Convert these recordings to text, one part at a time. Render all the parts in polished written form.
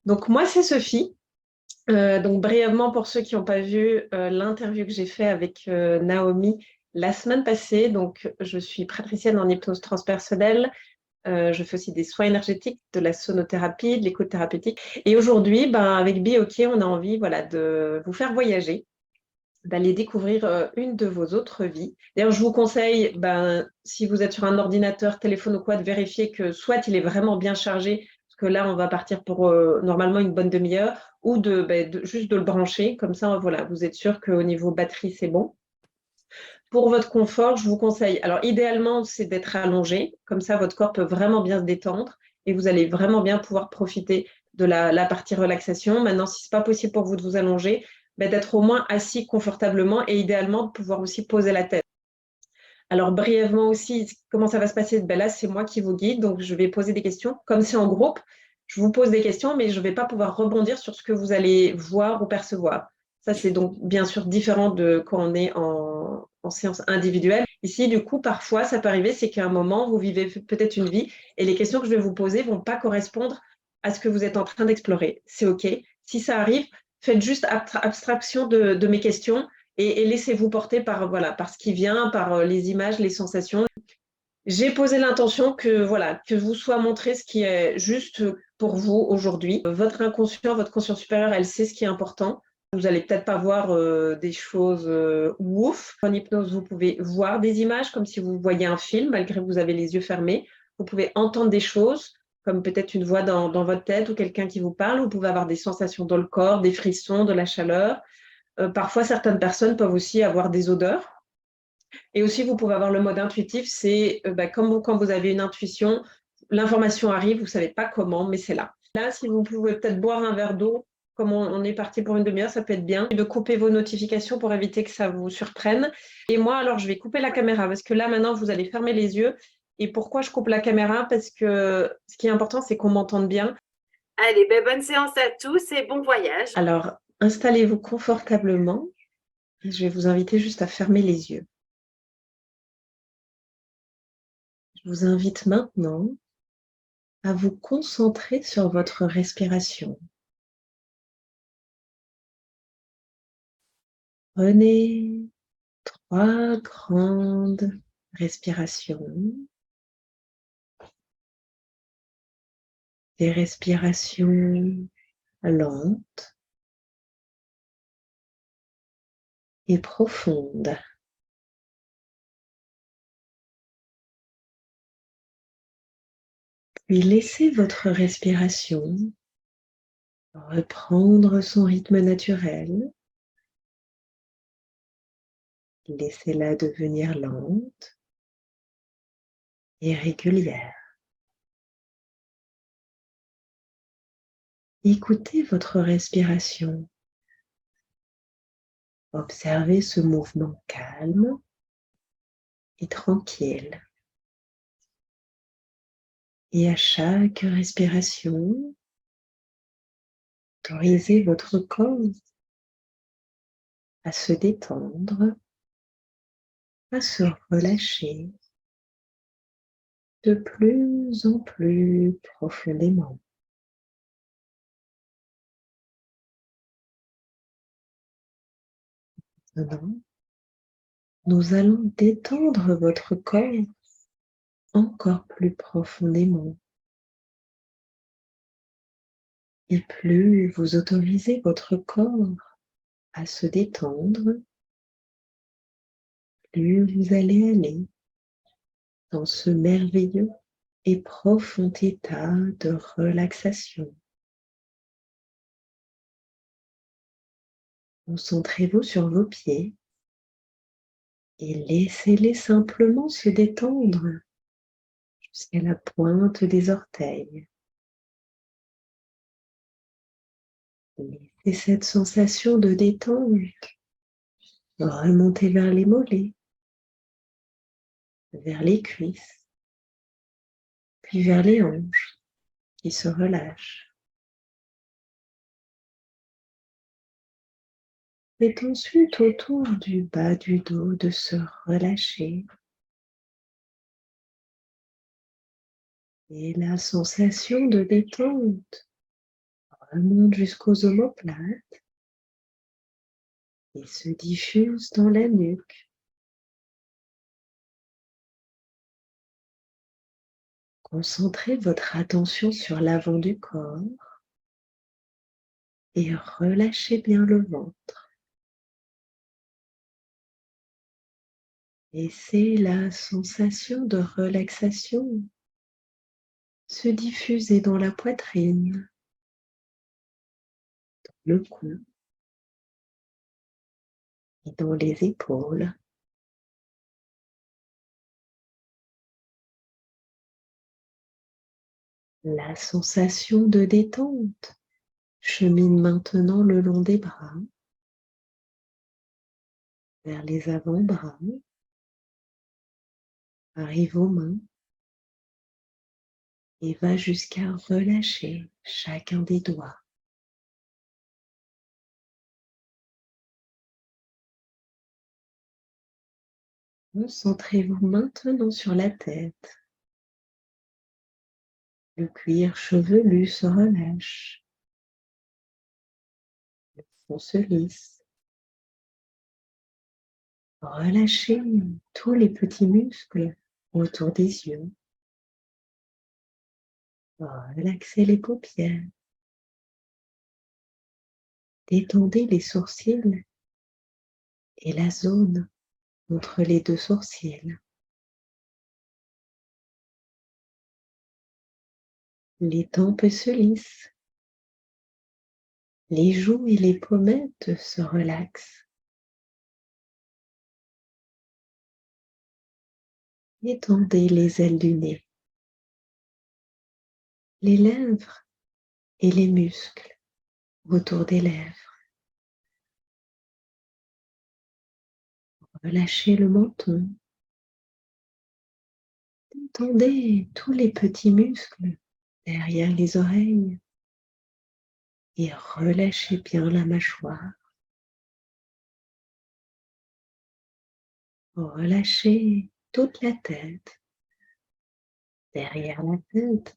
Donc, moi, c'est Sophie. Donc, brièvement, pour ceux qui n'ont pas vu l'interview que j'ai fait avec Naomi la semaine passée, donc, je suis praticienne en hypnose transpersonnelle. Je fais aussi des soins énergétiques, de la sonothérapie, de l'écoute thérapeutique. Et aujourd'hui, avec BeOK, on a envie de vous faire voyager, d'aller découvrir une de vos autres vies. D'ailleurs, je vous conseille, si vous êtes sur un ordinateur, téléphone ou quoi, de vérifier que soit il est vraiment bien chargé, parce que là, on va partir pour normalement une bonne demi-heure, ou juste de le brancher. Comme ça, voilà, vous êtes sûr qu'au niveau batterie, c'est bon. Pour votre confort, je vous conseille, alors idéalement, c'est d'être allongé. Comme ça, votre corps peut vraiment bien se détendre et vous allez vraiment bien pouvoir profiter de la partie relaxation. Maintenant, si ce n'est pas possible pour vous de vous allonger, d'être au moins assis confortablement et idéalement de pouvoir aussi poser la tête. Alors, brièvement aussi, comment ça va se passer? Là, c'est moi qui vous guide, donc je vais poser des questions. Comme c'est en groupe, je vous pose des questions, mais je ne vais pas pouvoir rebondir sur ce que vous allez voir ou percevoir. Ça, c'est donc bien sûr différent de quand on est en séance individuelle. Ici, du coup, parfois, ça peut arriver, c'est qu'à un moment, vous vivez peut-être une vie et les questions que je vais vous poser ne vont pas correspondre à ce que vous êtes en train d'explorer. C'est OK. Si ça arrive, faites juste abstraction de mes questions et laissez-vous porter par ce qui vient, par les images, les sensations. J'ai posé l'intention que vous soit montré ce qui est juste pour vous aujourd'hui. Votre inconscient, votre conscience supérieure, elle sait ce qui est important. Vous allez peut-être pas voir des choses ouf. En hypnose, vous pouvez voir des images comme si vous voyiez un film, malgré que vous avez les yeux fermés. Vous pouvez entendre des choses, comme peut-être une voix dans votre tête ou quelqu'un qui vous parle. Vous pouvez avoir des sensations dans le corps, des frissons, de la chaleur. Parfois, certaines personnes peuvent aussi avoir des odeurs. Et aussi, vous pouvez avoir le mode intuitif, c'est comme quand vous avez une intuition, l'information arrive, vous ne savez pas comment, mais c'est là. Là, si vous pouvez peut-être boire un verre d'eau, comme on est parti pour une demi-heure, ça peut être bien de couper vos notifications pour éviter que ça vous surprenne. Et moi, alors, je vais couper la caméra parce que là, maintenant, vous allez fermer les yeux. Et pourquoi je coupe la caméra? Parce que ce qui est important, c'est qu'on m'entende bien. Allez, bonne séance à tous et bon voyage. Alors, installez-vous confortablement. Je vais vous inviter juste à fermer les yeux. Je vous invite maintenant à vous concentrer sur votre respiration. Prenez 3 grandes respirations. Des respirations lentes et profondes. Puis laissez votre respiration reprendre son rythme naturel. Laissez-la devenir lente et régulière. Écoutez votre respiration. Observez ce mouvement calme et tranquille. Et à chaque respiration, autorisez votre corps à se détendre, à se relâcher de plus en plus profondément. Maintenant, nous allons détendre votre corps encore plus profondément. Et plus vous autorisez votre corps à se détendre, plus vous allez aller dans ce merveilleux et profond état de relaxation. Concentrez-vous sur vos pieds et laissez-les simplement se détendre jusqu'à la pointe des orteils. Laissez cette sensation de détente remonter vers les mollets, vers les cuisses, puis vers les hanches qui se relâchent. Et ensuite autour du bas du dos de se relâcher. Et la sensation de détente remonte jusqu'aux omoplates et se diffuse dans la nuque. Concentrez votre attention sur l'avant du corps et relâchez bien le ventre. Laissez la sensation de relaxation se diffuser dans la poitrine, le cou et dans les épaules. La sensation de détente chemine maintenant le long des bras, vers les avant-bras, arrive aux mains et va jusqu'à relâcher chacun des doigts. Concentrez-vous maintenant sur la tête. Le cuir chevelu se relâche. Le front se lisse. Relâchez tous les petits muscles autour des yeux. Relaxez les paupières. Détendez les sourcils et la zone entre les deux sourcils. Les tempes se lissent. Les joues et les pommettes se relaxent. Étendez les ailes du nez, les lèvres et les muscles autour des lèvres. Relâchez le menton. Détendez tous les petits muscles derrière les oreilles et relâchez bien la mâchoire. Relâchez toute la tête, derrière la tête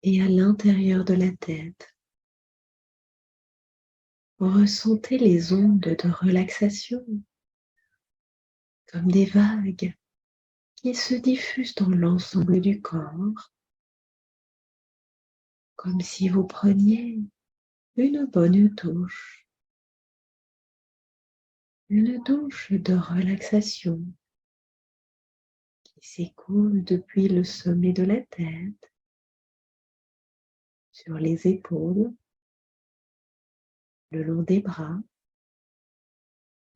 et à l'intérieur de la tête. Ressentez les ondes de relaxation comme des vagues qui se diffusent dans l'ensemble du corps, comme si vous preniez une bonne douche, une douche de relaxation qui s'écoule depuis le sommet de la tête, sur les épaules, le long des bras,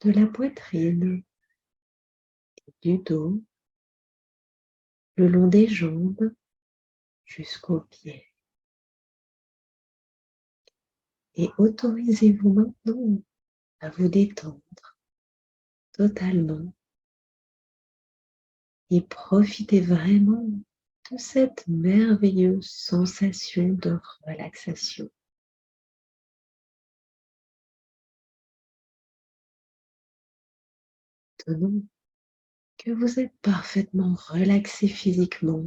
de la poitrine, du dos, le long des jambes, jusqu'aux pieds. Et autorisez-vous maintenant à vous détendre totalement et profitez vraiment de cette merveilleuse sensation de relaxation. Maintenant que vous êtes parfaitement relaxé physiquement,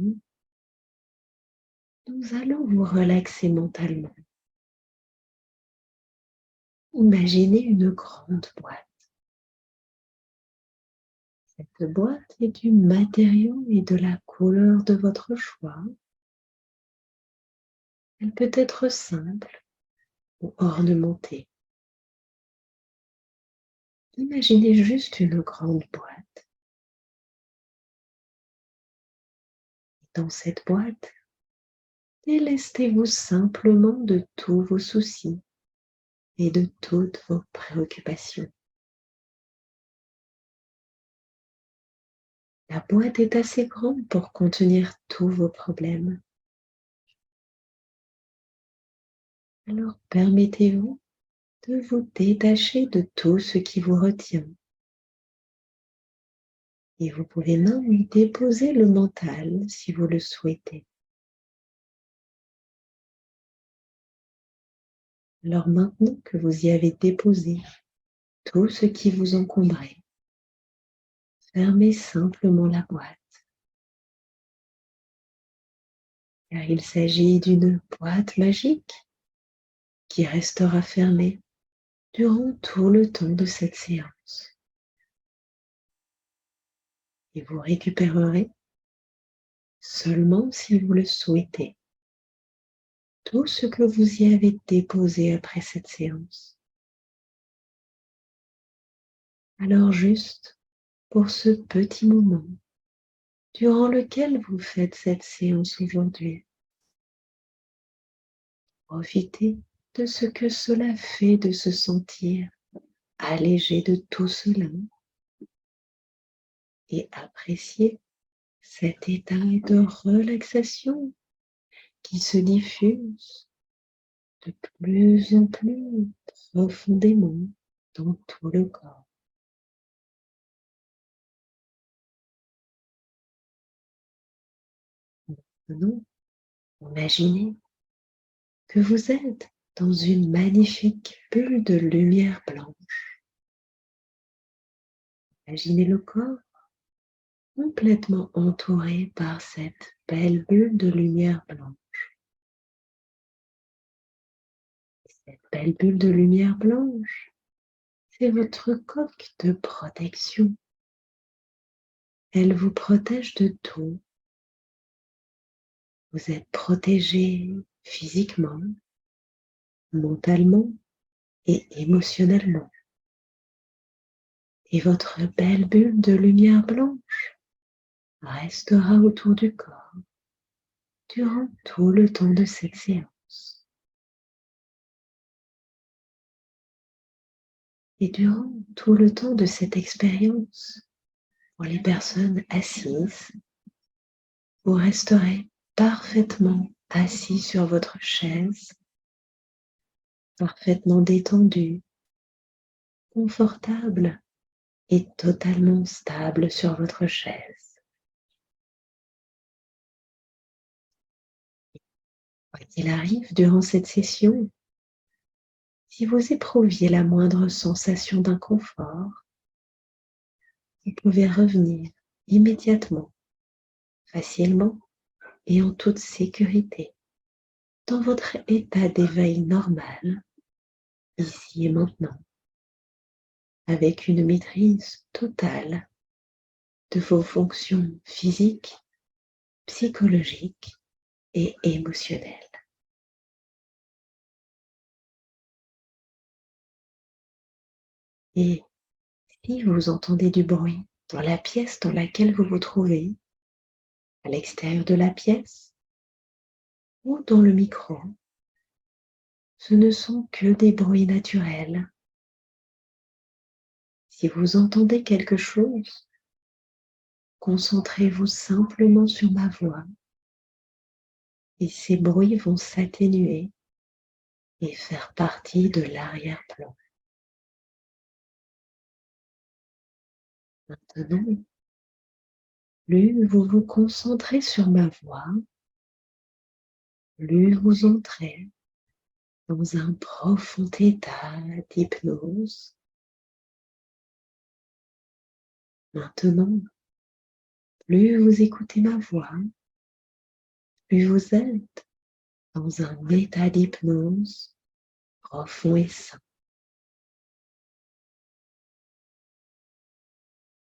nous allons vous relaxer mentalement. Imaginez une grande boîte. Cette boîte est du matériau et de la couleur de votre choix. Elle peut être simple ou ornementée. Imaginez juste une grande boîte. Dans cette boîte, délestez-vous simplement de tous vos soucis et de toutes vos préoccupations. La boîte est assez grande pour contenir tous vos problèmes. Alors permettez-vous de vous détacher de tout ce qui vous retient. Et vous pouvez même y déposer le mental si vous le souhaitez. Alors maintenant que vous y avez déposé tout ce qui vous encombrait, fermez simplement la boîte. Car il s'agit d'une boîte magique qui restera fermé durant tout le temps de cette séance. Et vous récupérerez, seulement si vous le souhaitez, tout ce que vous y avez déposé après cette séance. Alors juste pour ce petit moment durant lequel vous faites cette séance aujourd'hui, profitez de ce que cela fait de se sentir allégé de tout cela et appréciez cet état de relaxation qui se diffuse de plus en plus profondément dans tout le corps. Maintenant, imaginez que vous êtes dans une magnifique bulle de lumière blanche. Imaginez le corps complètement entouré par cette belle bulle de lumière blanche. Cette belle bulle de lumière blanche, c'est votre coque de protection. Elle vous protège de tout. Vous êtes protégé physiquement, mentalement et émotionnellement. Et votre belle bulle de lumière blanche restera autour du corps durant tout le temps de cette séance. Et durant tout le temps de cette expérience, pour les personnes assises, vous resterez parfaitement assis sur votre chaise, parfaitement détendu, confortable et totalement stable sur votre chaise. Quoi qu'il arrive durant cette session, si vous éprouviez la moindre sensation d'inconfort, vous pouvez revenir immédiatement, facilement et en toute sécurité dans votre état d'éveil normal, ici et maintenant, avec une maîtrise totale de vos fonctions physiques, psychologiques et émotionnelles. Et si vous entendez du bruit dans la pièce dans laquelle vous vous trouvez, à l'extérieur de la pièce ou dans le micro, ce ne sont que des bruits naturels. Si vous entendez quelque chose, concentrez-vous simplement sur ma voix et ces bruits vont s'atténuer et faire partie de l'arrière-plan. Maintenant, plus vous vous concentrez sur ma voix, plus vous entrez dans un profond état d'hypnose. Maintenant, plus vous écoutez ma voix, plus vous êtes dans un état d'hypnose profond et sain.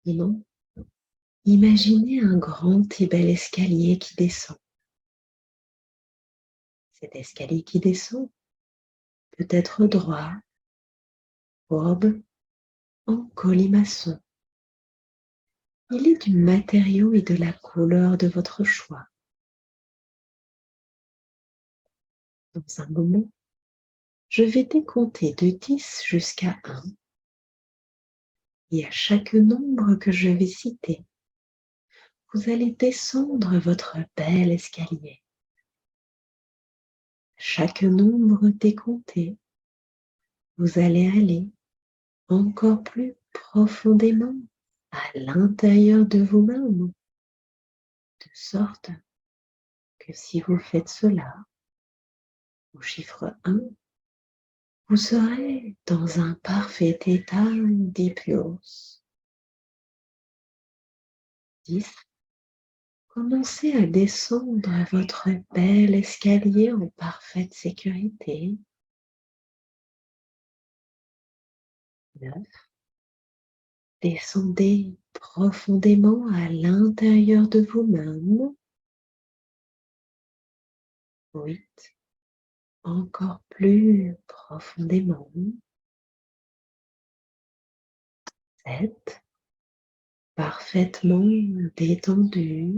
Maintenant, imaginez un grand et bel escalier qui descend. Cet escalier qui descend peut être droit, courbe, en colimaçon. Il est du matériau et de la couleur de votre choix. Dans un moment, je vais décompter de 10 jusqu'à 1. Et à chaque nombre que je vais citer, vous allez descendre votre bel escalier. À chaque nombre décompté, vous allez aller encore plus profondément à l'intérieur de vous-même, de sorte que si vous faites cela, au chiffre 1, vous serez dans un parfait état d'hypnose. 10. Commencez à descendre votre bel escalier en parfaite sécurité 9. Descendez profondément à l'intérieur de vous-même. 8. Encore plus profondément. 7. Parfaitement détendu.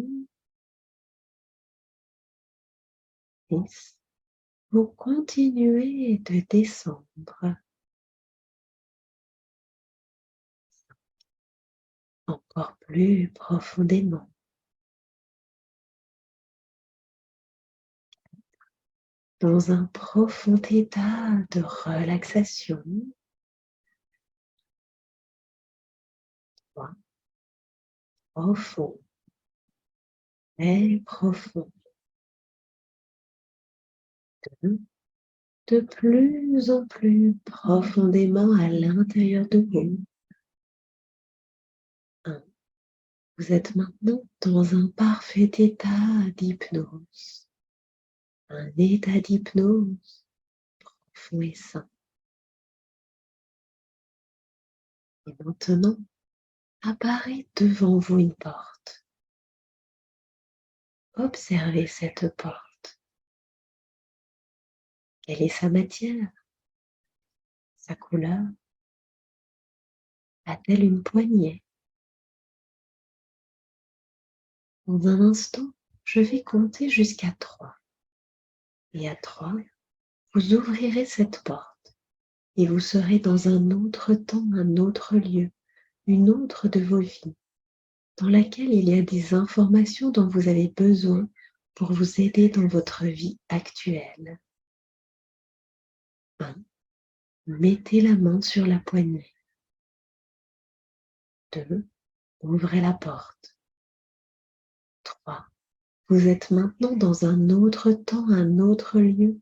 6. Vous continuez de descendre. Encore plus profondément. Dans un profond état de relaxation. 3. Profond. Très profond. 2. De plus en plus profondément à l'intérieur de vous. 1. Vous êtes maintenant dans un parfait état d'hypnose. Un état d'hypnose profond et sain. Et maintenant, apparaît devant vous une porte. Observez cette porte. Quelle est sa matière? Sa couleur? A-t-elle une poignée? Dans un instant, je vais compter jusqu'à 3. Et à 3, vous ouvrirez cette porte et vous serez dans un autre temps, un autre lieu, une autre de vos vies, dans laquelle il y a des informations dont vous avez besoin pour vous aider dans votre vie actuelle. 1. Mettez la main sur la poignée. 2. Ouvrez la porte. 3. Vous êtes maintenant dans un autre temps, un autre lieu,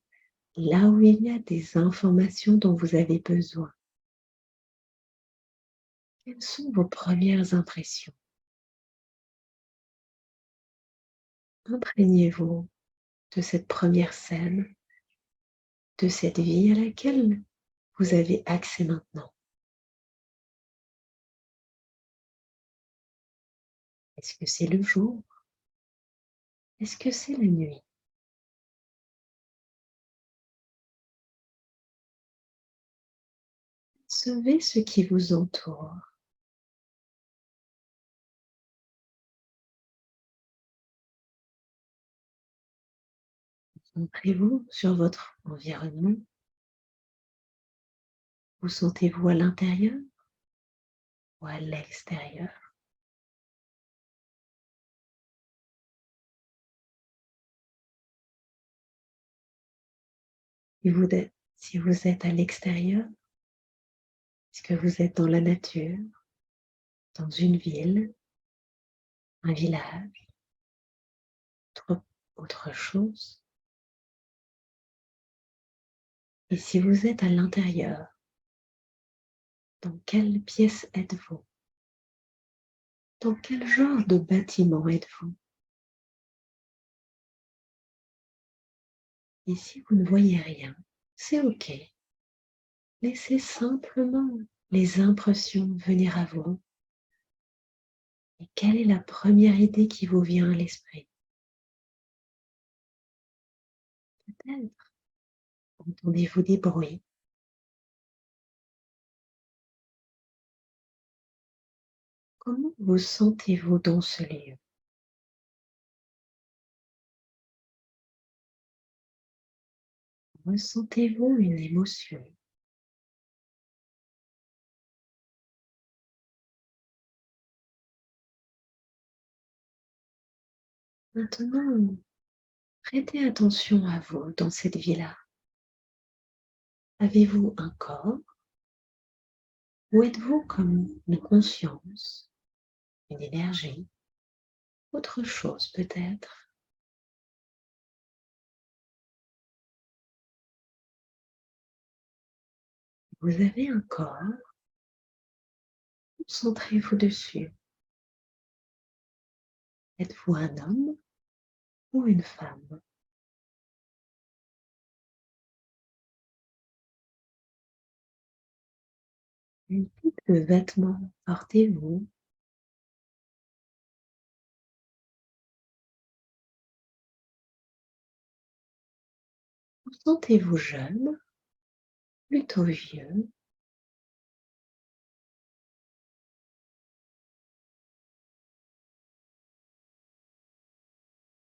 là où il y a des informations dont vous avez besoin. Quelles sont vos premières impressions? Imprégnez-vous de cette première scène, de cette vie à laquelle vous avez accès maintenant. Est-ce que c'est le jour? Est-ce que c'est la nuit? Percevez ce qui vous entoure. Concentrez-vous sur votre environnement. Où sentez-vous à l'intérieur ou à l'extérieur? Si vous êtes à l'extérieur, est-ce que vous êtes dans la nature, dans une ville, un village, autre chose? Et si vous êtes à l'intérieur, dans quelle pièce êtes-vous? Dans quel genre de bâtiment êtes-vous? Et si vous ne voyez rien, c'est OK. Laissez simplement les impressions venir à vous. Et quelle est la première idée qui vous vient à l'esprit? Peut-être entendez-vous des bruits. Comment vous sentez-vous dans ce lieu? Ressentez-vous une émotion? Maintenant, prêtez attention à vous dans cette vie-là. Avez-vous un corps? Ou êtes-vous comme une conscience, une énergie, autre chose peut-être? Vous avez un corps, concentrez-vous dessus. Êtes-vous un homme ou une femme? Quel type de vêtements portez-vous? Vous sentez-vous jeune, plutôt vieux?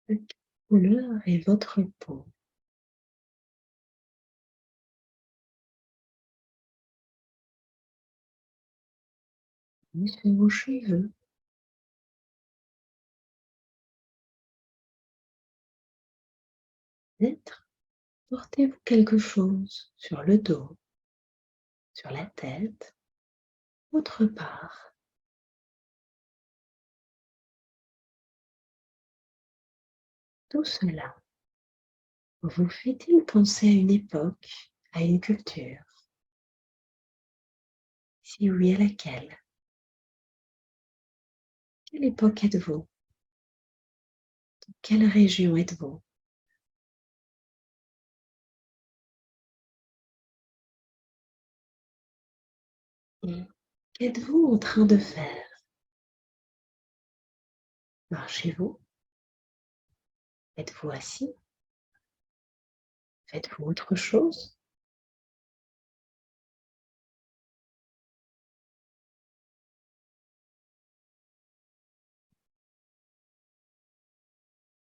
De quelle couleur est votre peau? Et sur vos cheveux? Peut-être portez-vous quelque chose sur le dos, sur la tête, autre part? Tout cela vous fait-il penser à une époque, à une culture? Si oui, à laquelle? Quelle époque êtes-vous? Quelle région êtes-vous? Et qu'êtes-vous en train de faire? Marchez-vous? Êtes-vous assis? Faites-vous autre chose?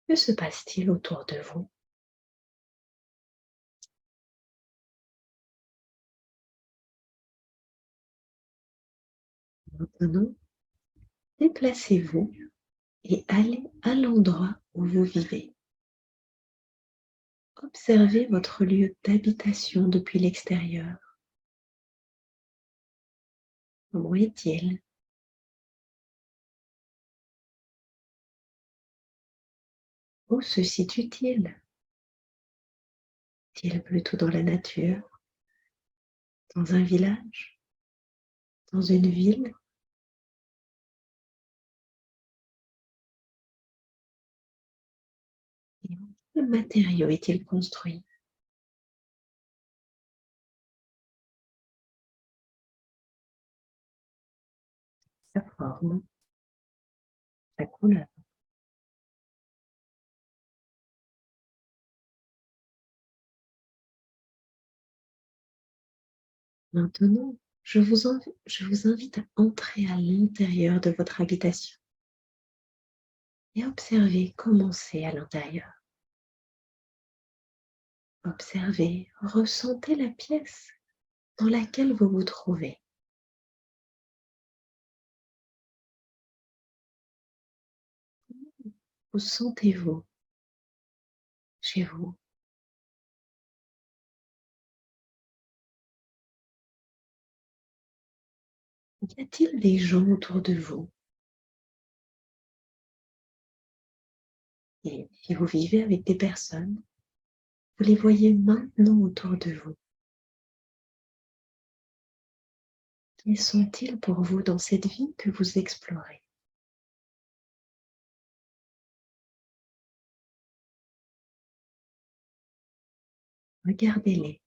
Que se passe-t-il autour de vous? Maintenant, déplacez-vous et allez à l'endroit où vous vivez. Observez votre lieu d'habitation depuis l'extérieur. Comment est-il? Où se situe-t-il? Est-il plutôt dans la nature? Dans un village? Dans une ville? Et en quel matériau est-il construit? Sa forme, sa couleur. Maintenant, je vous invite à entrer à l'intérieur de votre habitation et observez comment c'est à l'intérieur. Observez, ressentez la pièce dans laquelle vous vous trouvez. Où sentez-vous chez vous? Y a-t-il des gens autour de vous? Et si vous vivez avec des personnes, vous les voyez maintenant autour de vous. Qui sont-ils pour vous dans cette vie que vous explorez? Regardez-les,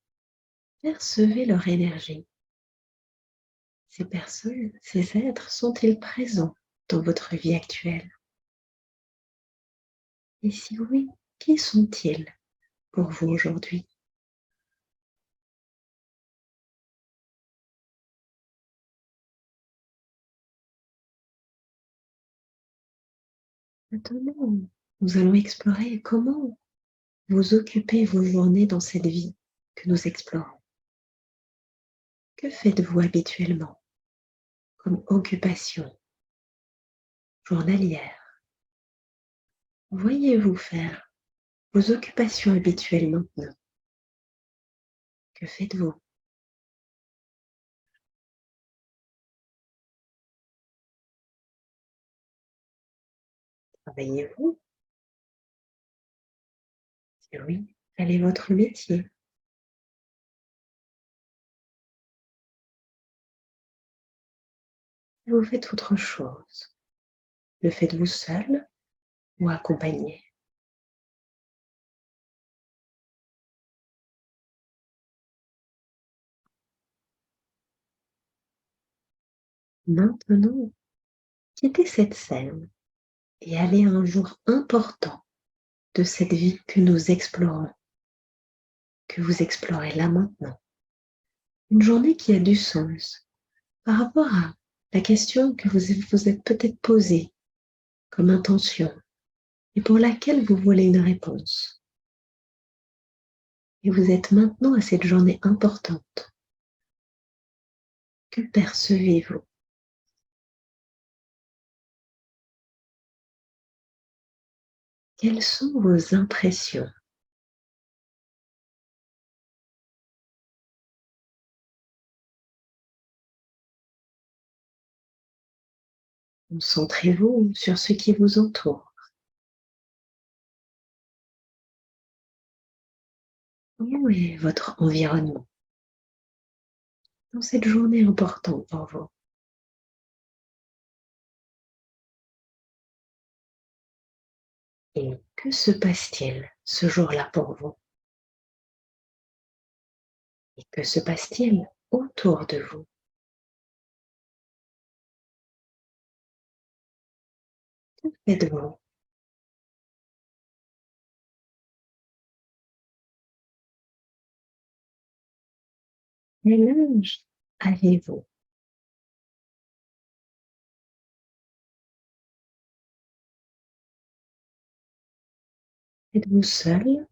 percevez leur énergie. Ces personnes, ces êtres sont-ils présents dans votre vie actuelle? Et si oui, qui sont-ils pour vous aujourd'hui? Maintenant, nous allons explorer comment vous occupez vos journées dans cette vie que nous explorons. Que faites-vous habituellement comme occupation journalière? Voyez-vous faire vos occupations habituelles maintenant? Que faites-vous? Travaillez-vous? Si oui, quel est votre métier? Si vous faites autre chose, le faites-vous seul ou accompagné? Maintenant, quittez cette scène et allez à un jour important de cette vie que nous explorons, que vous explorez là maintenant. Une journée qui a du sens par rapport à la question que vous vous êtes peut-être posée comme intention et pour laquelle vous voulez une réponse. Et vous êtes maintenant à cette journée importante. Que percevez-vous? Quelles sont vos impressions? Concentrez-vous sur ce qui vous entoure. Comment est votre environnement dans cette journée importante pour vous? Et que se passe-t-il ce jour-là pour vous? Et que se passe-t-il autour de vous? Que faites-vous? Quel âge avez-vous? Êtes-vous seul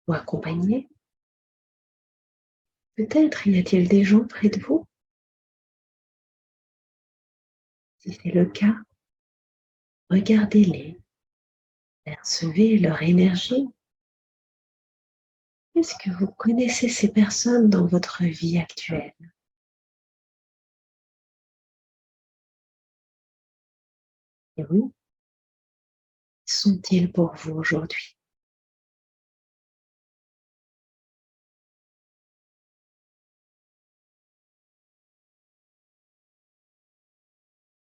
ou accompagné? Peut-être y a-t-il des gens près de vous? Si c'est le cas, regardez-les, percevez leur énergie. Est-ce que vous connaissez ces personnes dans votre vie actuelle? Et oui, qui sont-ils pour vous aujourd'hui?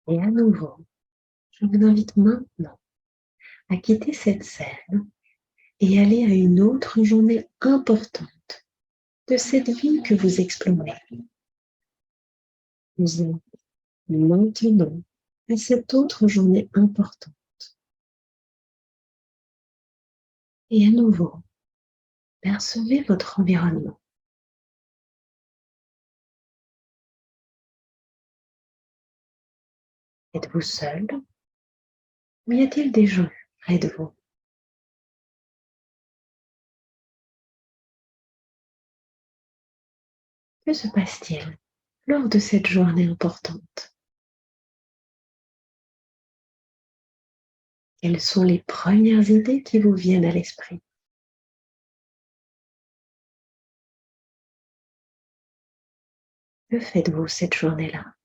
Et à nouveau, je vous invite maintenant à quitter cette scène et aller à une autre journée importante de cette vie que vous explorez. Vous êtes maintenant à cette autre journée importante. Et à nouveau, percevez votre environnement. Êtes-vous seul ou y a-t-il des gens près de vous? Que se passe-t-il lors de cette journée importante? Quelles sont les premières idées qui vous viennent à l'esprit? Que faites-vous cette journée-là?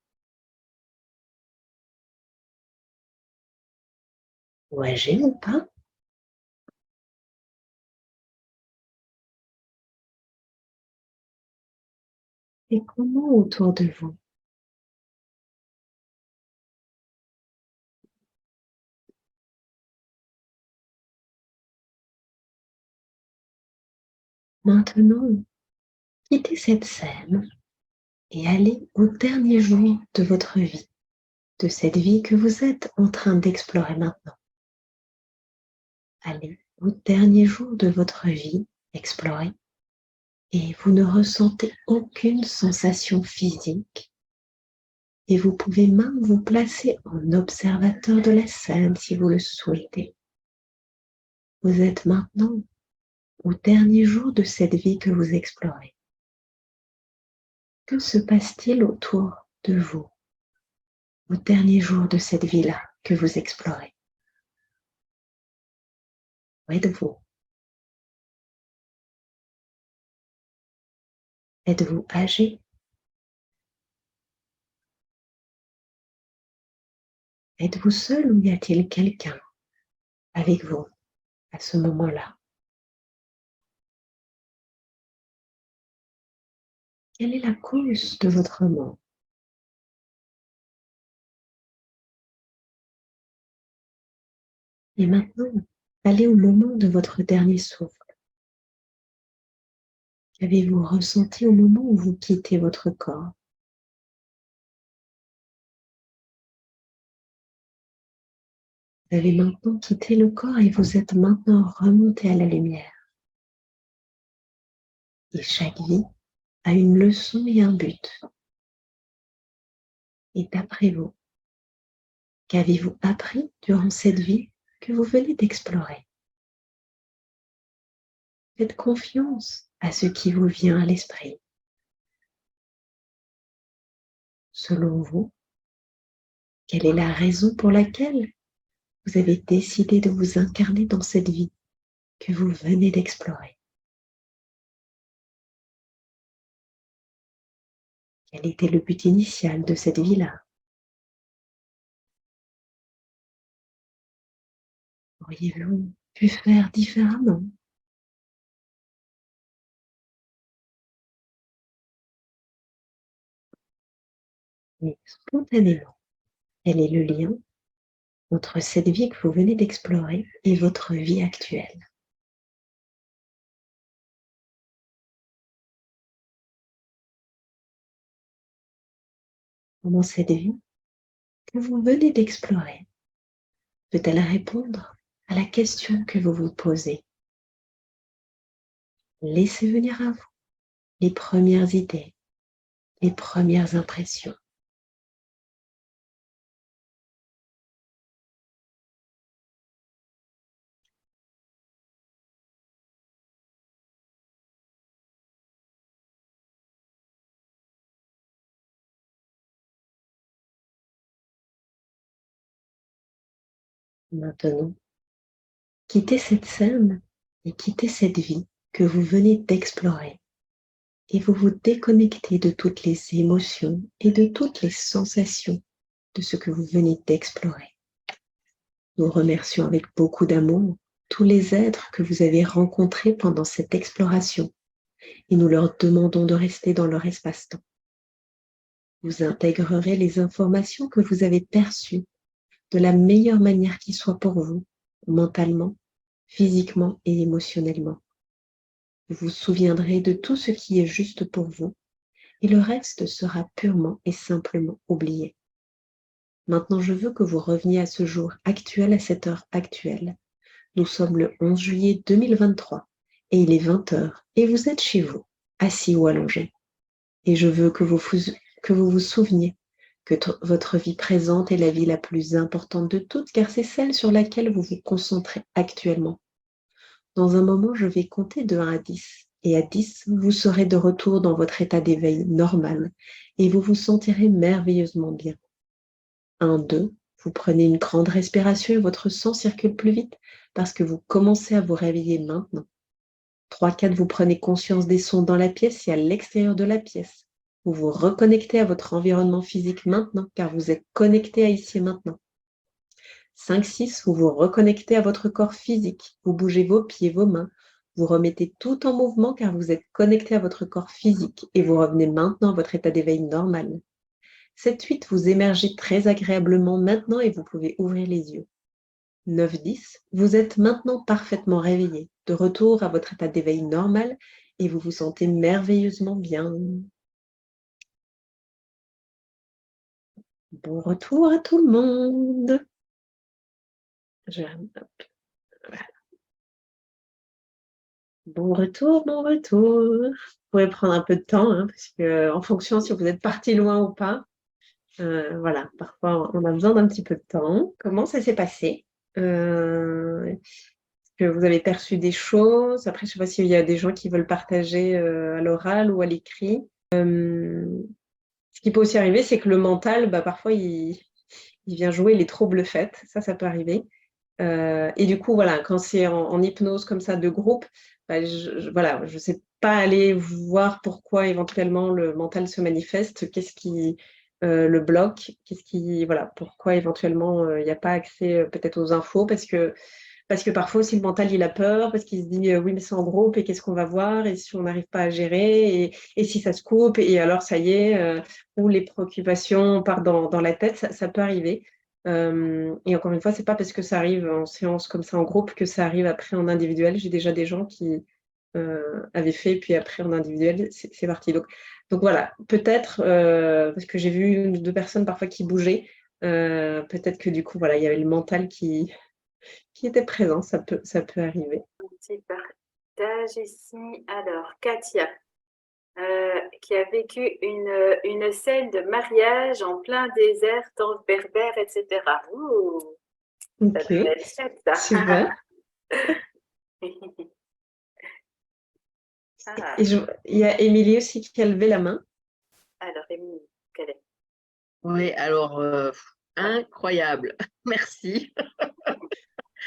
Ou âgé ou pas? Et comment autour de vous? Maintenant, quittez cette scène et allez au dernier jour de votre vie, de cette vie que vous êtes en train d'explorer maintenant. Allez au dernier jour de votre vie, explorez, et vous ne ressentez aucune sensation physique. Et vous pouvez même vous placer en observateur de la scène si vous le souhaitez. Vous êtes maintenant au dernier jour de cette vie que vous explorez. Que se passe-t-il autour de vous au dernier jour de cette vie-là que vous explorez? Où êtes-vous? Êtes-vous âgé? Êtes-vous seul ou y a-t-il quelqu'un avec vous à ce moment-là? Quelle est la cause de votre mort? Et maintenant, allez au moment de votre dernier souffle. Qu'avez-vous ressenti au moment où vous quittez votre corps? Vous avez maintenant quitté le corps et vous êtes maintenant remonté à la lumière. Et chaque vie a une leçon et un but. Et d'après vous, qu'avez-vous appris durant cette vie que vous venez d'explorer? Faites confiance à ce qui vous vient à l'esprit. Selon vous, quelle est la raison pour laquelle vous avez décidé de vous incarner dans cette vie que vous venez d'explorer? Quel était le but initial de cette vie-là? Auriez-vous pu faire différemment? Mais spontanément, quel est le lien entre cette vie que vous venez d'explorer et votre vie actuelle? Comment cette vie que vous venez d'explorer peut-elle répondre à la question que vous vous posez? Laissez venir à vous les premières idées, les premières impressions. Maintenant, quittez cette scène et quittez cette vie que vous venez d'explorer et vous vous déconnectez de toutes les émotions et de toutes les sensations de ce que vous venez d'explorer. Nous remercions avec beaucoup d'amour tous les êtres que vous avez rencontrés pendant cette exploration et nous leur demandons de rester dans leur espace-temps. Vous intégrerez les informations que vous avez perçues de la meilleure manière qui soit pour vous, mentalement, physiquement et émotionnellement. Vous vous souviendrez de tout ce qui est juste pour vous et le reste sera purement et simplement oublié. Maintenant, je veux que vous reveniez à ce jour actuel, à cette heure actuelle. Nous sommes le 11 juillet 2023 et il est 20 heures et vous êtes chez vous, assis ou allongé. Et je veux que vous vous souveniez que votre vie présente est la vie la plus importante de toutes, car c'est celle sur laquelle vous vous concentrez actuellement. Dans un moment, je vais compter de 1 à 10. Et à 10, vous serez de retour dans votre état d'éveil normal et vous vous sentirez merveilleusement bien. 1, 2, vous prenez une grande respiration et votre sang circule plus vite parce que vous commencez à vous réveiller maintenant. 3, 4, vous prenez conscience des sons dans la pièce et à l'extérieur de la pièce. Vous vous reconnectez à votre environnement physique maintenant, car vous êtes connecté à ici et maintenant. 5, 6, vous vous reconnectez à votre corps physique. Vous bougez vos pieds, vos mains. Vous remettez tout en mouvement car vous êtes connecté à votre corps physique et vous revenez maintenant à votre état d'éveil normal. 7, 8, vous émergez très agréablement maintenant et vous pouvez ouvrir les yeux. 9, 10, vous êtes maintenant parfaitement réveillé, de retour à votre état d'éveil normal et vous vous sentez merveilleusement bien. Bon retour à tout le monde. Voilà. Bon retour, bon retour. Vous pouvez prendre un peu de temps, hein, parce que en fonction si vous êtes parti loin ou pas, voilà, parfois on a besoin d'un petit peu de temps. Comment ça s'est passé? Est-ce que vous avez perçu des choses? Après, je ne sais pas s'il y a des gens qui veulent partager à l'oral ou à l'écrit. Ce qui peut aussi arriver, c'est que le mental, parfois, il vient jouer les troubles faits. Ça peut arriver. Et du coup, voilà, quand c'est en hypnose comme ça de groupe, voilà, je ne sais pas aller voir pourquoi éventuellement le mental se manifeste, qu'est-ce qui le bloque, voilà, pourquoi éventuellement il n'y a pas accès peut-être aux infos, parce que parfois aussi le mental il a peur, parce qu'il se dit oui mais c'est en groupe et qu'est-ce qu'on va voir et si on n'arrive pas à gérer et si ça se coupe et alors ça y est, ou les préoccupations partent dans la tête, ça peut arriver. Et encore une fois, c'est pas parce que ça arrive en séance comme ça en groupe que ça arrive après en individuel. J'ai déjà des gens qui avaient fait, puis après en individuel, c'est parti. Donc voilà, peut-être, parce que j'ai vu 1 ou 2 personnes parfois qui bougeaient, Peut-être que du coup, voilà, il y avait le mental qui était présent, ça peut arriver. Un petit partage ici. Alors, Katia, qui a vécu une scène de mariage en plein désert, danse berbère, etc. Ouh, ça Ok, devait être chouette, ça. super. Ah, Et il y a Émilie aussi qui a levé la main. alors, Émilie, quelle est? Oui, alors, incroyable. Merci.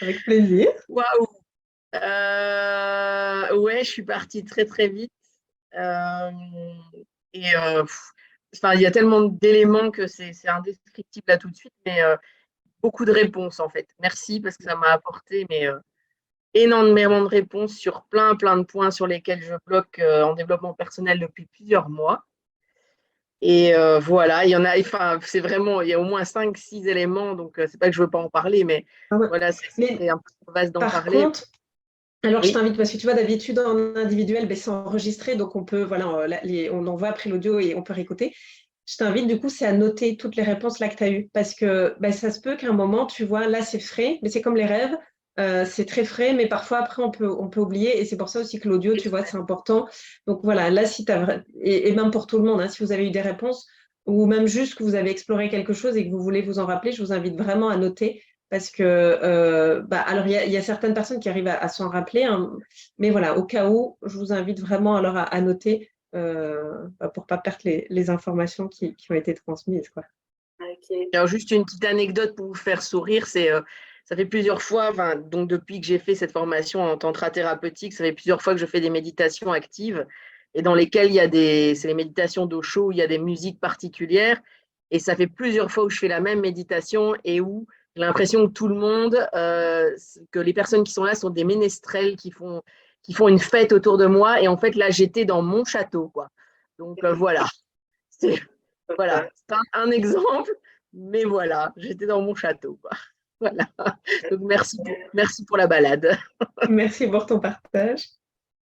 Avec plaisir. Waouh. Ouais, je suis partie très, très vite. Euh, enfin, il y a tellement d'éléments que c'est indescriptible là tout de suite, mais beaucoup de réponses en fait. Merci parce que ça m'a apporté énormément de réponses sur plein, plein de points sur lesquels je bloque en développement personnel depuis plusieurs mois. Et voilà, il y en a, enfin, c'est vraiment, il y a au moins 5, 6 éléments, donc c'est pas que je veux pas en parler, mais Ah ouais. voilà, Mais c'est un peu vaste d'en par parler. contre, alors je Oui, t'invite, parce que tu vois, d'habitude en individuel, ben, c'est enregistré, donc on peut, voilà, on envoie après l'audio et on peut réécouter. Je t'invite, du coup, c'est à noter toutes les réponses là que tu as eues, parce que ben, ça se peut qu'à un moment, tu vois, là, c'est frais, mais c'est comme les rêves, c'est très frais, mais parfois, après, on peut oublier, et c'est pour ça aussi que l'audio, tu vois, c'est important. Donc voilà, là, si tu as, et même pour tout le monde, hein, si vous avez eu des réponses, ou même juste que vous avez exploré quelque chose et que vous voulez vous en rappeler, je vous invite vraiment à noter parce que, alors il y a certaines personnes qui arrivent à s'en rappeler, hein, mais voilà, au cas où, je vous invite vraiment alors à noter pour ne pas perdre les informations qui ont été transmises, quoi. Ok. alors juste une petite anecdote pour vous faire sourire, ça fait plusieurs fois, enfin, donc depuis que j'ai fait cette formation en tantra thérapeutique, ça fait plusieurs fois que je fais des méditations actives et dans lesquelles c'est les méditations d'Osho, où il y a des musiques particulières et ça fait plusieurs fois où je fais la même méditation et où j'ai l'impression que tout le monde, que les personnes qui sont là sont des ménestrels qui font une fête autour de moi et en fait là j'étais dans mon château, quoi. Donc voilà, c'est voilà, Sympa. c'est un exemple, mais voilà, j'étais dans mon château, quoi. Voilà. Donc merci pour la balade. Merci pour ton partage.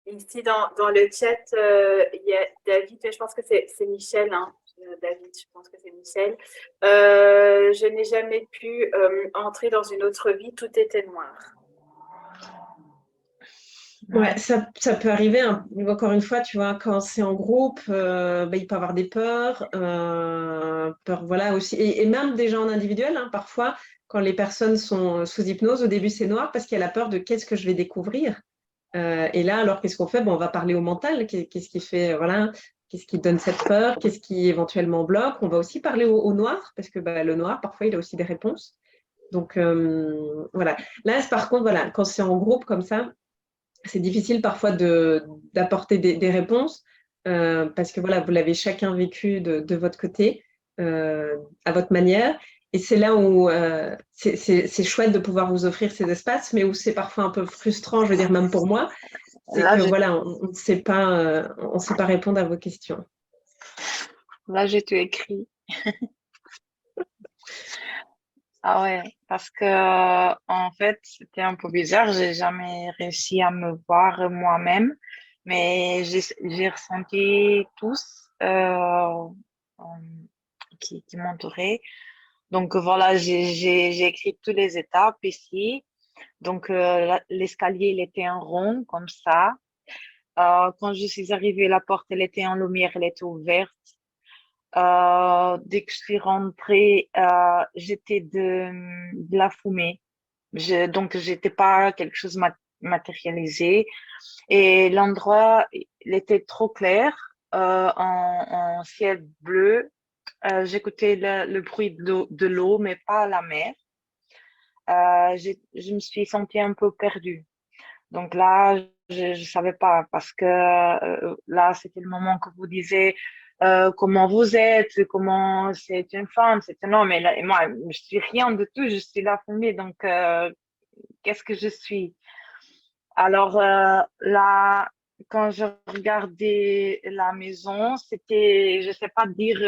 Ici, dans le chat, il y a David, je pense que c'est Michel, hein. David, je pense que c'est Michel. Je n'ai jamais pu entrer dans une autre vie, tout était noir. Ouais, ça peut arriver, hein. Encore une fois, tu vois, quand c'est en groupe, il peut y avoir des peurs, peurs, voilà, aussi, et même déjà en individuel, hein, parfois, quand les personnes sont sous hypnose, au début, c'est noir parce qu'il y a la peur de qu'est-ce que je vais découvrir. Et là, alors, qu'est-ce qu'on fait? Bon, on va parler au mental. Qu'est-ce qui fait, voilà, qu'est-ce qui donne cette peur? Qu'est-ce qui éventuellement bloque? On va aussi parler au noir, parce que le noir, parfois, il a aussi des réponses. Donc, voilà. Là, par contre, voilà, quand c'est en groupe comme ça, c'est difficile parfois d'apporter des réponses, parce que, voilà, vous l'avez chacun vécu de votre côté, à votre manière. Et c'est là où c'est chouette de pouvoir vous offrir ces espaces, mais où c'est parfois un peu frustrant, je veux dire, même pour moi, c'est Là, que j'ai, voilà, on ne sait pas répondre à vos questions. là, j'ai tout écrit. Ah ouais, parce que en fait, c'était un peu bizarre. J'ai jamais réussi à me voir moi-même, mais j'ai ressenti tous euh, qui m'entouraient. Donc voilà, j'ai écrit toutes les étapes ici. Donc l'escalier, il était en rond comme ça. Quand je suis arrivée, la porte, elle était en lumière, elle était ouverte. Dès que je suis rentrée, j'étais de la fumée. Donc, j'étais pas quelque chose matérialisé. Et l'endroit, il était trop clair, en ciel bleu. J'écoutais le bruit de l'eau, mais pas la mer. Je me suis sentie un peu perdue. Donc là, je savais pas parce que là, c'était le moment que vous disiez comment vous êtes, comment c'est une femme, c'est un homme. Et là, et moi, je suis rien de tout, je suis la famille. Donc, qu'est-ce que je suis? Alors là, quand je regardais la maison, c'était, je sais pas dire,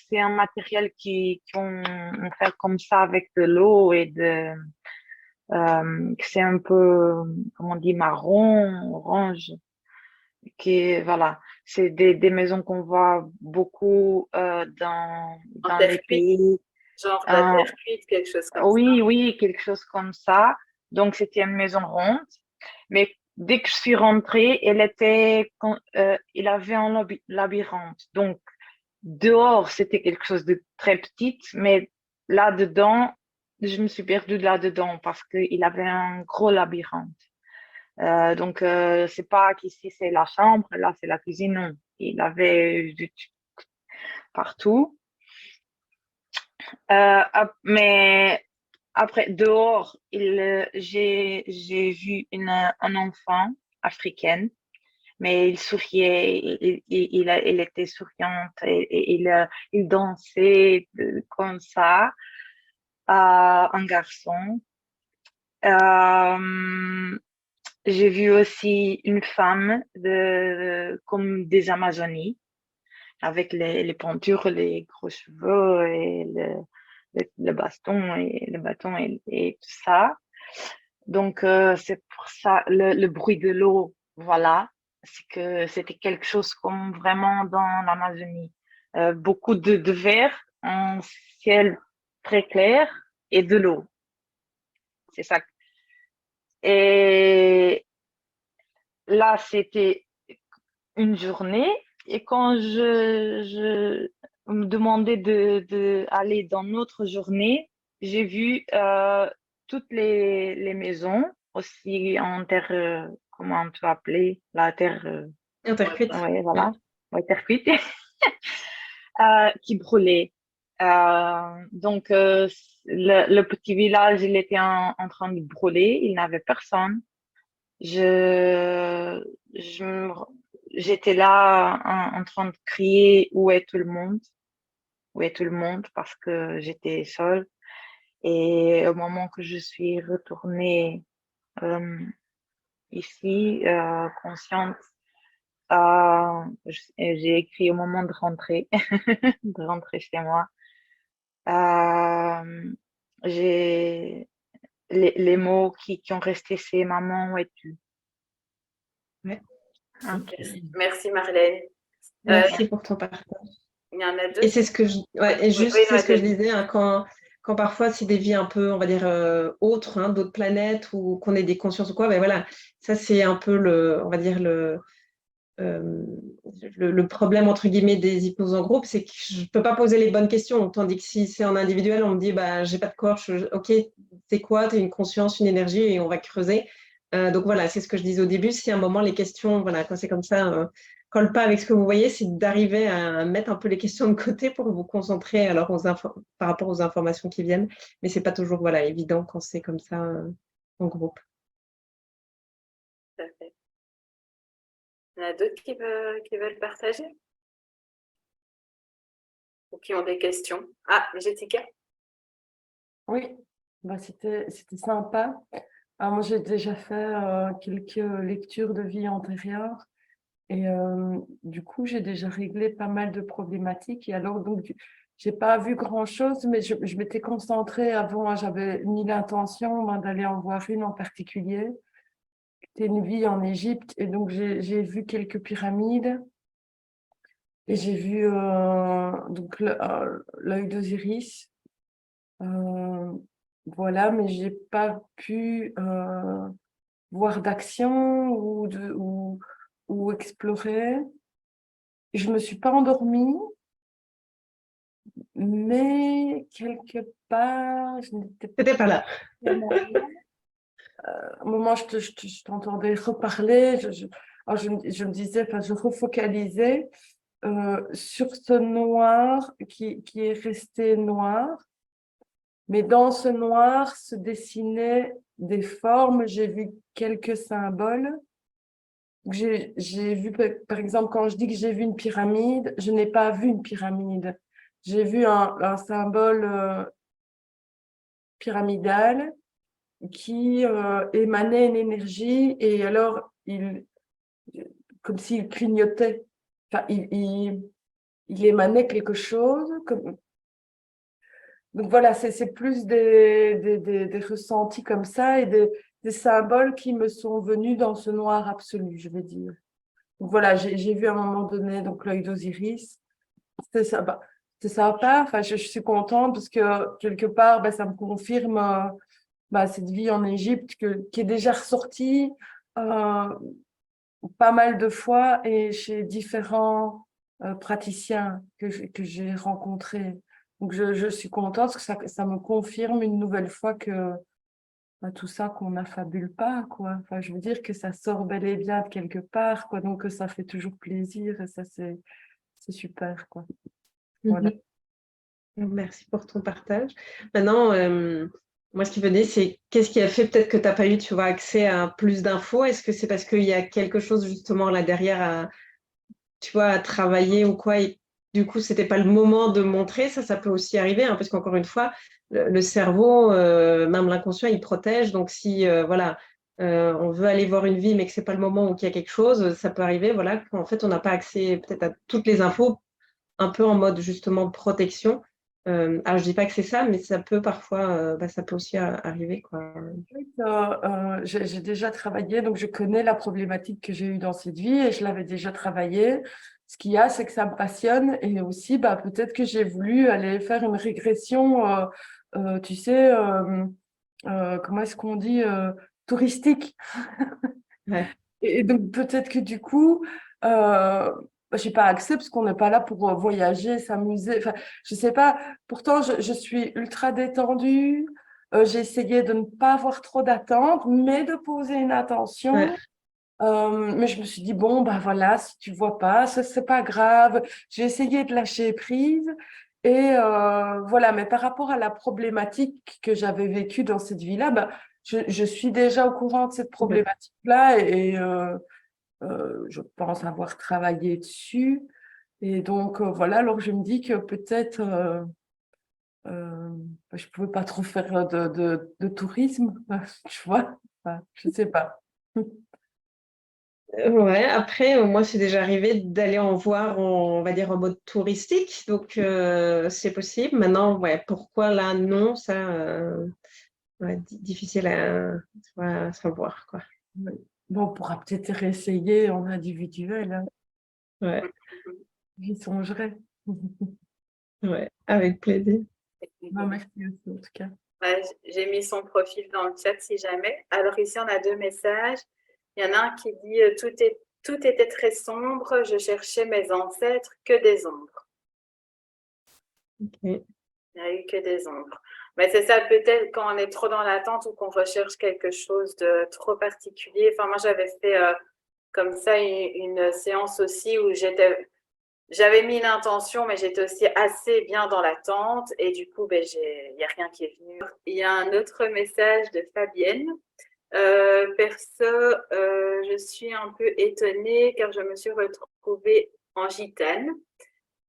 c'est un matériel qu'on fait comme ça avec de l'eau et c'est un peu, comment on dit, marron, orange, voilà, c'est des maisons qu'on voit beaucoup En dans terre les cuite. pays. Genre la terre cuite, quelque chose comme ça. Oui, quelque chose comme ça. Donc, c'était une maison ronde. Mais dès que je suis rentrée, il avait un labyrinthe. Donc, dehors, c'était quelque chose de très petit, mais là-dedans, je me suis perdue là-dedans parce qu'il avait un gros labyrinthe. Donc, c'est pas qu'ici, c'est la chambre, là, c'est la cuisine, non. Il avait partout. Mais après, dehors, j'ai vu un enfant africaine, mais il souriait, il était souriante et il dansait comme ça, un garçon. J'ai vu aussi une femme comme des Amazonies, avec les pointures, les gros cheveux et le baston et le bâton et tout ça. Donc, c'est pour ça, le bruit de l'eau, voilà, c'est que c'était quelque chose comme vraiment dans l'Amazonie. Beaucoup de verre, un ciel très clair et de l'eau. C'est ça. Et là, c'était une journée. Et quand je me demandais d'aller dans notre journée, j'ai vu toutes les maisons, aussi en terre, comment on peut appeler, la terre, Intercuite. ouais, voilà, ouais, terre cuite, qui brûlaient. Donc, le petit village, il était en train de brûler, il n'avait personne. Je, je me- J'étais là en train de crier où est tout le monde? Où est tout le monde? Parce que j'étais seule. Et au moment que je suis retournée ici, consciente, j'ai écrit au moment de rentrer, de rentrer chez moi. Euh, j'ai les mots qui ont resté, c'est maman, où es-tu? Ouais. Ok. Merci Marlène. Merci pour ton partage. Il y en a Et d'autres. c'est ce que je, ouais, et juste, Oui, c'est ce que je Noisette. disais, hein, quand parfois c'est des vies un peu, on va dire, autres, hein, d'autres planètes, ou qu'on ait des consciences ou quoi, ben voilà, ça c'est un peu on va dire, euh, le problème, entre guillemets, des hypnoses en groupe, c'est que je ne peux pas poser les bonnes questions, tandis que si c'est en individuel, on me dit, bah, j'ai pas de corps, ok, c'est quoi, tu as une conscience, une énergie, et on va creuser. Donc voilà, c'est ce que je disais au début, si à un moment les questions, voilà, quand c'est comme ça, collent pas avec ce que vous voyez, c'est d'arriver à mettre un peu les questions de côté pour vous concentrer alors par rapport aux informations qui viennent, mais c'est pas toujours, voilà, évident quand c'est comme ça en groupe. Tout à fait. Il y en a d'autres qui veulent partager ou qui ont des questions. Ah, Jessica. Oui, bah c'était sympa. Alors moi, j'ai déjà fait quelques lectures de vie antérieure et du coup, j'ai déjà réglé pas mal de problématiques. Et alors, donc, j'ai pas vu grand-chose, mais je m'étais concentrée avant, hein, j'avais mis l'intention d'aller en voir une en particulier. C'était une vie en Égypte et donc j'ai vu quelques pyramides et j'ai vu donc l'œil d'Osiris. Voilà, mais j'ai pas pu voir d'action ou explorer. Je me suis pas endormie, mais quelque part, je n'étais pas C'était pas là. tellement là. Au moment où je t'entendais reparler, alors je me disais, enfin, je refocalisais sur ce noir qui est resté noir. Mais dans ce noir se dessinaient des formes, j'ai vu quelques symboles. J'ai vu, par exemple, quand je dis que j'ai vu une pyramide, je n'ai pas vu une pyramide. J'ai vu un symbole pyramidal qui émanait une énergie et alors, comme s'il clignotait. Enfin, il émanait quelque chose, donc voilà, c'est plus des ressentis comme ça et des symboles qui me sont venus dans ce noir absolu, je vais dire. Donc voilà, j'ai vu à un moment donné donc l'œil d'Osiris. C'était ça. Bah, c'est sympa. Enfin, je suis contente parce que quelque part, ça me confirme cette vie en Égypte qui est déjà ressortie pas mal de fois et chez différents praticiens que j'ai rencontrés. Donc, je suis contente parce que ça me confirme une nouvelle fois que tout ça qu'on n'affabule pas, quoi. Enfin, je veux dire que ça sort bel et bien de quelque part, quoi. Donc, ça fait toujours plaisir et ça, c'est super, quoi. Voilà. Merci pour ton partage. Maintenant, moi, ce qui venait, c'est qu'est-ce qui a fait peut-être que tu n'as pas eu, tu vois, accès à plus d'infos? Est-ce que c'est parce qu'il y a quelque chose justement là derrière à, tu vois, à travailler ou quoi, et du coup, c'était pas le moment de montrer? Ça peut aussi arriver, hein, parce qu'encore une fois, le cerveau, même l'inconscient, il protège. Donc, si, voilà, on veut aller voir une vie, mais que c'est pas le moment où il y a quelque chose, ça peut arriver, voilà, qu'en fait, on n'a pas accès peut-être à toutes les infos, un peu en mode justement protection. Alors, je dis pas que c'est ça, mais ça peut parfois, ça peut aussi arriver, quoi. J'ai déjà travaillé, donc je connais la problématique que j'ai eue dans cette vie et je l'avais déjà travaillée. Ce qu'il y a, c'est que ça me passionne et aussi, peut-être que j'ai voulu aller faire une régression, tu sais, comment est-ce qu'on dit, touristique. Ouais. Et donc, peut-être que du coup, je n'ai pas accès parce qu'on n'est pas là pour voyager, s'amuser. Enfin, je ne sais pas. Pourtant, je suis ultra détendue. J'ai essayé de ne pas avoir trop d'attentes, mais de poser une attention. Ouais. Mais je me suis dit, bon, voilà, si tu ne vois pas, ce n'est pas grave. J'ai essayé de lâcher prise. Et voilà, mais par rapport à la problématique que j'avais vécue dans cette vie-là, je suis déjà au courant de cette problématique-là et je pense avoir travaillé dessus. Et donc, voilà, alors je me dis que peut-être je ne pouvais pas trop faire de tourisme, tu vois. Enfin, je ne sais pas. Ouais, après, moi, c'est déjà arrivé d'aller en voir, on va dire, en mode touristique. Donc, c'est possible. Maintenant, ouais, pourquoi là, non, ça, ouais, difficile tu vois, à savoir, quoi. Oui. Bon, on pourra peut-être réessayer en individuel, hein. Ouais, J'y songerai. ouais, avec plaisir. Merci aussi, en tout cas. J'ai mis son profil dans le chat si jamais. Alors ici, on a 2 messages. Il y en a un qui dit tout était très sombre, je cherchais mes ancêtres, que des ombres. Ok. Il n'y a eu que des ombres. Mais c'est ça, peut-être quand on est trop dans l'attente ou qu'on recherche quelque chose de trop particulier. Enfin, moi, j'avais fait comme ça une séance aussi où j'avais mis une intention, mais j'étais aussi assez bien dans l'attente. Et du coup, il n'y a rien qui est venu. Il y a un autre message de Fabienne. Perso, je suis un peu étonnée car je me suis retrouvée en gitane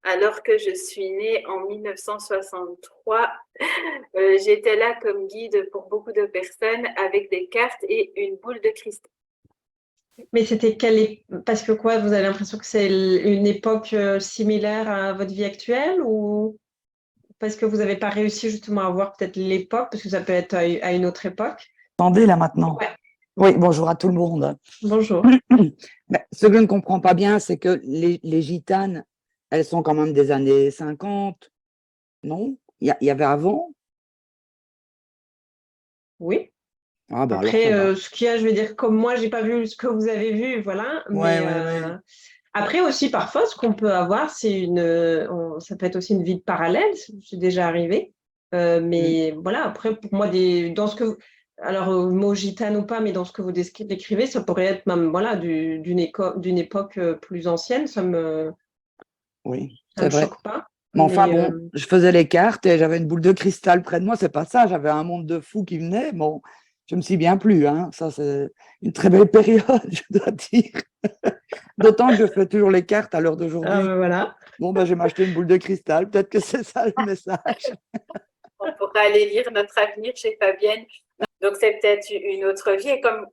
alors que je suis née en 1963. J'étais là comme guide pour beaucoup de personnes avec des cartes et une boule de cristal. Mais c'était parce que quoi, vous avez l'impression que c'est une époque similaire à votre vie actuelle, ou parce que vous n'avez pas réussi justement à voir peut-être l'époque, parce que ça peut être à une autre époque? Attendez là maintenant. Ouais. Oui, bonjour à tout le monde. Bonjour. Ce que je ne comprends pas bien, c'est que les gitanes, elles sont quand même des années 50, non? Il y avait avant? Oui. Ah, bah alors Après, ça va. ce qu'il y a, je veux dire, comme moi, j'ai pas vu ce que vous avez vu, voilà. Ouais, Mais ouais. après aussi, parfois, ce qu'on peut avoir, c'est ça peut être aussi une vie parallèle. C'est déjà arrivé. Mais voilà, après, pour moi, dans ce que, alors, mot gitane ou pas, mais dans ce que vous décrivez, ça pourrait être même, voilà, d'une époque plus ancienne. Oui, Ça c'est me vrai. choque pas. Mais enfin, Mais bon, je faisais les cartes et j'avais une boule de cristal près de moi. C'est pas ça, j'avais un monde de fous qui venait. Bon, je me suis bien plu, hein. Ça, c'est une très belle période, je dois dire. D'autant que je fais toujours les cartes à l'heure d'aujourd'hui. voilà. Bon, ben, je vais m'acheter une boule de cristal. Peut-être que c'est ça le message. On pourra aller lire notre avenir chez Fabienne. Donc, c'est peut-être une autre vie. Et comme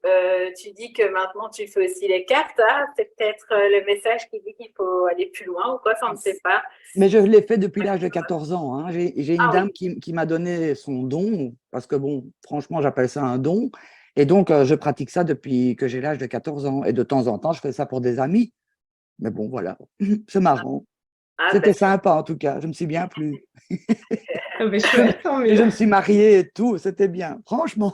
tu dis que maintenant, tu fais aussi les cartes, hein, c'est peut-être le message qui dit qu'il faut aller plus loin ou quoi, ça, on ne sait pas. Mais je l'ai fait depuis l'âge de 14 ans, hein. J'ai une dame oui. qui m'a donné son don, parce que, bon, franchement, j'appelle ça un don. Et donc, je pratique ça depuis que j'ai l'âge de 14 ans. Et de temps en temps, je fais ça pour des amis. Mais bon, voilà, c'est marrant. Ah, C'était sympa en tout cas, je me suis bien plu. Ah, mais chouette, tant Et je mieux. me suis mariée et tout, c'était bien, franchement.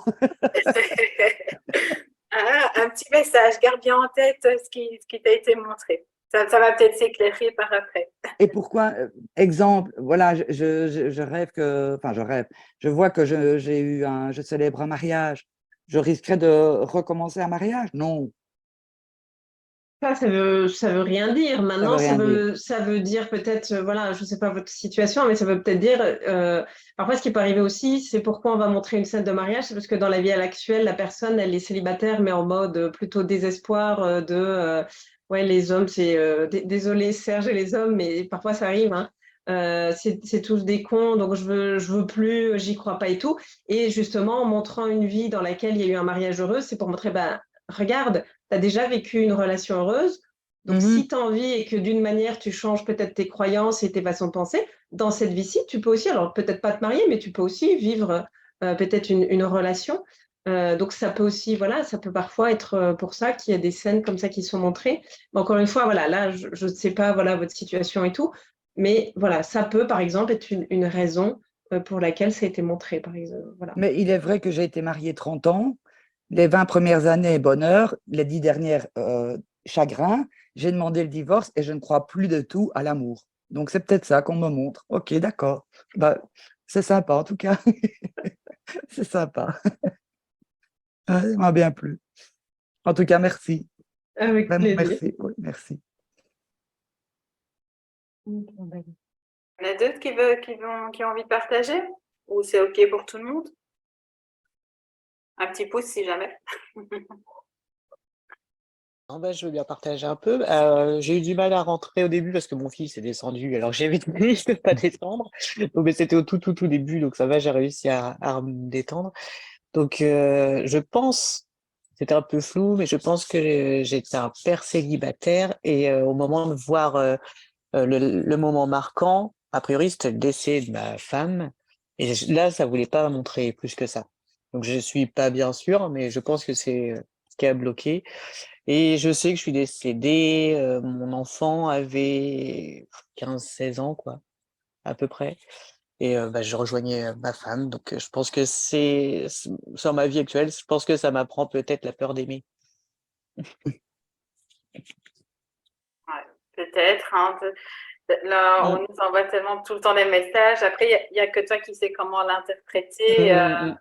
Ah, un petit message, garde bien en tête ce qui t'a été montré. Ça va peut-être s'éclairer par après. Et pourquoi, exemple, voilà, je rêve que, enfin, je rêve, je vois que je célèbre un mariage. Je risquerais de recommencer un mariage? Non, Ça veut rien dire. ça veut Maintenant, rien dire. ça veut dire peut-être, voilà, je ne sais pas votre situation, mais ça veut peut-être dire, parfois ce qui peut arriver aussi, c'est pourquoi on va montrer une scène de mariage, c'est parce que dans la vie actuelle, la personne, elle est célibataire, mais en mode plutôt désespoir ouais, les hommes, c'est, désolé Serge et les hommes, mais parfois ça arrive, hein. C'est tous des cons, donc je veux plus, j'y crois pas et tout. Et justement, en montrant une vie dans laquelle il y a eu un mariage heureux, c'est pour montrer, ben, regarde, tu as déjà vécu une relation heureuse. Donc, si Mhm. tu as envie et que d'une manière, tu changes peut-être tes croyances et tes façons de penser, dans cette vie-ci, tu peux aussi, alors peut-être pas te marier, mais tu peux aussi vivre peut-être une relation. Donc, ça peut aussi, voilà, ça peut parfois être pour ça qu'il y a des scènes comme ça qui sont montrées. Mais encore une fois, voilà, là, je ne sais pas, voilà, votre situation et tout, mais voilà, ça peut, par exemple, être une raison pour laquelle ça a été montré, par exemple. Voilà. Mais il est vrai que j'ai été mariée 30 ans. Les 20 premières années, bonheur. Les 10 dernières, chagrin. J'ai demandé le divorce et je ne crois plus du tout à l'amour. Donc, c'est peut-être ça qu'on me montre. Ok, d'accord. Bah, c'est sympa, en tout cas. C'est sympa. Ça m'a bien plu. En tout cas, merci. Avec Vraiment, plaisir. merci. Oui, merci. Il y en a d'autres qui ont envie de partager? Ou c'est OK pour tout le monde? Un petit pouce si jamais. Non, bah, je veux bien partager un peu. J'ai eu du mal à rentrer au début parce que mon fils est descendu alors que j'avais dit de pas descendre. Donc, mais c'était au tout début, donc ça va, j'ai réussi à me détendre. Donc, je pense, c'était un peu flou, mais je pense que j'étais un père célibataire et au moment de voir le moment marquant, a priori, c'était le décès de ma femme. Et là, ça voulait pas montrer plus que ça. Donc, je suis pas bien sûr, mais je pense que c'est ce qui a bloqué. Et je sais que je suis décédée, mon enfant avait 15-16 ans, quoi, à peu près. Et bah, je rejoignais ma femme. Donc, je pense que sur ma vie actuelle, je pense que ça m'apprend peut-être la peur d'aimer. Ouais, peut-être. Hein, là, on Mm. nous envoie tellement tout le temps des messages. Après, il y a que toi qui sais comment Mm, l'interpréter. mm, mm.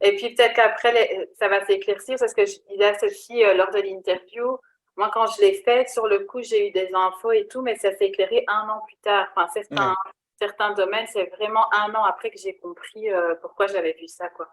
Et puis peut-être qu'après, ça va s'éclaircir parce que je disais à Sophie lors de l'interview, moi quand je l'ai faite, sur le coup, j'ai eu des infos et tout, mais ça s'est éclairé un an plus tard. Enfin, Ouais. certains domaines, c'est vraiment un an après que j'ai compris pourquoi j'avais vu ça, quoi.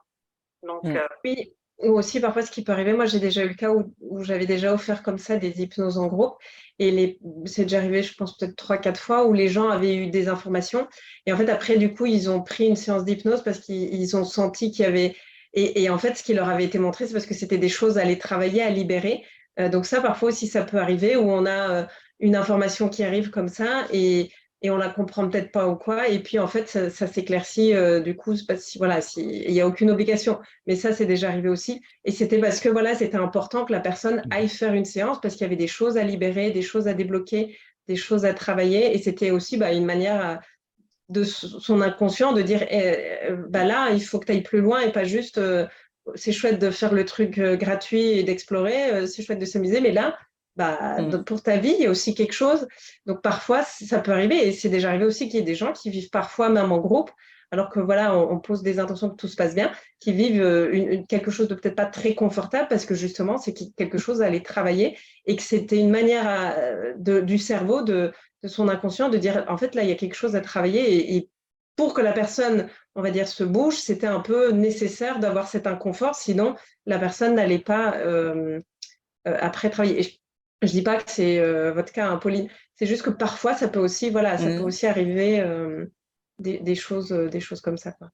Donc, Mm. Oui, ou aussi parfois ce qui peut arriver, moi j'ai déjà eu le cas où j'avais déjà offert comme ça des hypnoses en groupe et c'est déjà arrivé, je pense peut-être 3, 4 fois où les gens avaient eu des informations et en fait après du coup ils ont pris une séance d'hypnose parce qu'ils ont senti qu'il y avait et en fait ce qui leur avait été montré c'est parce que c'était des choses à aller travailler, à libérer. Donc ça parfois aussi ça peut arriver où on a une information qui arrive comme ça et on la comprend peut-être pas ou quoi et puis en fait ça s'éclaircit du coup c'est pas si voilà si il y a aucune obligation mais ça, c'est déjà arrivé aussi. Et c'était parce que voilà, c'était important que la personne aille faire une séance parce qu'il y avait des choses à libérer, des choses à débloquer, des choses à travailler. Et c'était aussi bah, une manière de son inconscient de dire bah là, il faut que tu ailles plus loin et pas juste c'est chouette de faire le truc gratuit et d'explorer, c'est chouette de s'amuser, mais là, bah, Mm. pour ta vie, il y a aussi quelque chose. Donc parfois, ça peut arriver, et c'est déjà arrivé aussi qu'il y ait des gens qui vivent parfois même en groupe, alors que voilà, on pose des intentions que tout se passe bien, qui vivent quelque chose de peut-être pas très confortable parce que justement, c'est quelque chose à aller travailler et que c'était une manière du cerveau de son inconscient de dire en fait là il y a quelque chose à travailler et pour que la personne on va dire se bouge c'était un peu nécessaire d'avoir cet inconfort sinon la personne n'allait pas après travailler et je dis pas que c'est votre cas hein, Pauline c'est juste que parfois ça peut aussi voilà ça peut Mm. aussi arriver des choses comme ça quoi.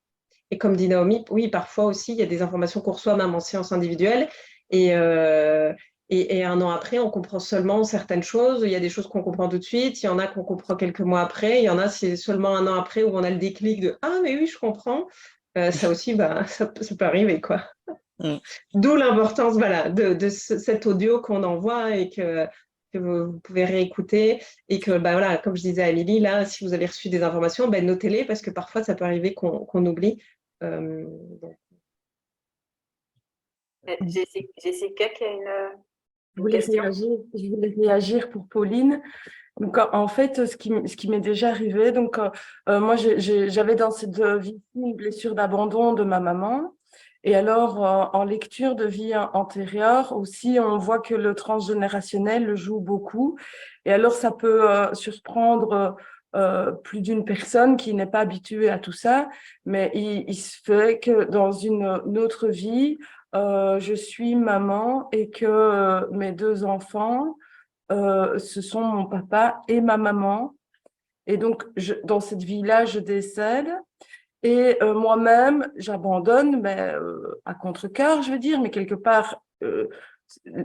Et comme dit Naomi, oui, parfois aussi, il y a des informations qu'on reçoit même en séance individuelle. Et, euh, et un an après, on comprend seulement certaines choses. Il y a des choses qu'on comprend tout de suite. Il y en a qu'on comprend quelques mois après. Il y en a, c'est seulement un an après où on a le déclic de Ah, mais oui, je comprends. Ça aussi, bah, ça peut arriver, quoi. Mm. D'où l'importance voilà, de cet audio qu'on envoie et que que vous pouvez réécouter et que, bah, voilà, comme je disais à Amélie, là, si vous avez reçu des informations, bah, notez-les parce que parfois, ça peut arriver qu'on oublie. Donc, Jessica qui a Je une voulais question. je voulais réagir pour Pauline. Donc, en fait, ce qui m'est déjà arrivé, donc, moi, j'avais dans cette vie une blessure d'abandon de ma maman. Et alors, en lecture de vie antérieure aussi, on voit que le transgénérationnel le joue beaucoup. Et alors, ça peut surprendre plus d'une personne qui n'est pas habituée à tout ça. Mais il se fait que dans une autre vie, je suis maman et que mes deux enfants, ce sont mon papa et ma maman. Et donc, dans cette vie-là, je décède. Et moi-même, j'abandonne, mais à contre-cœur, je veux dire, mais quelque part,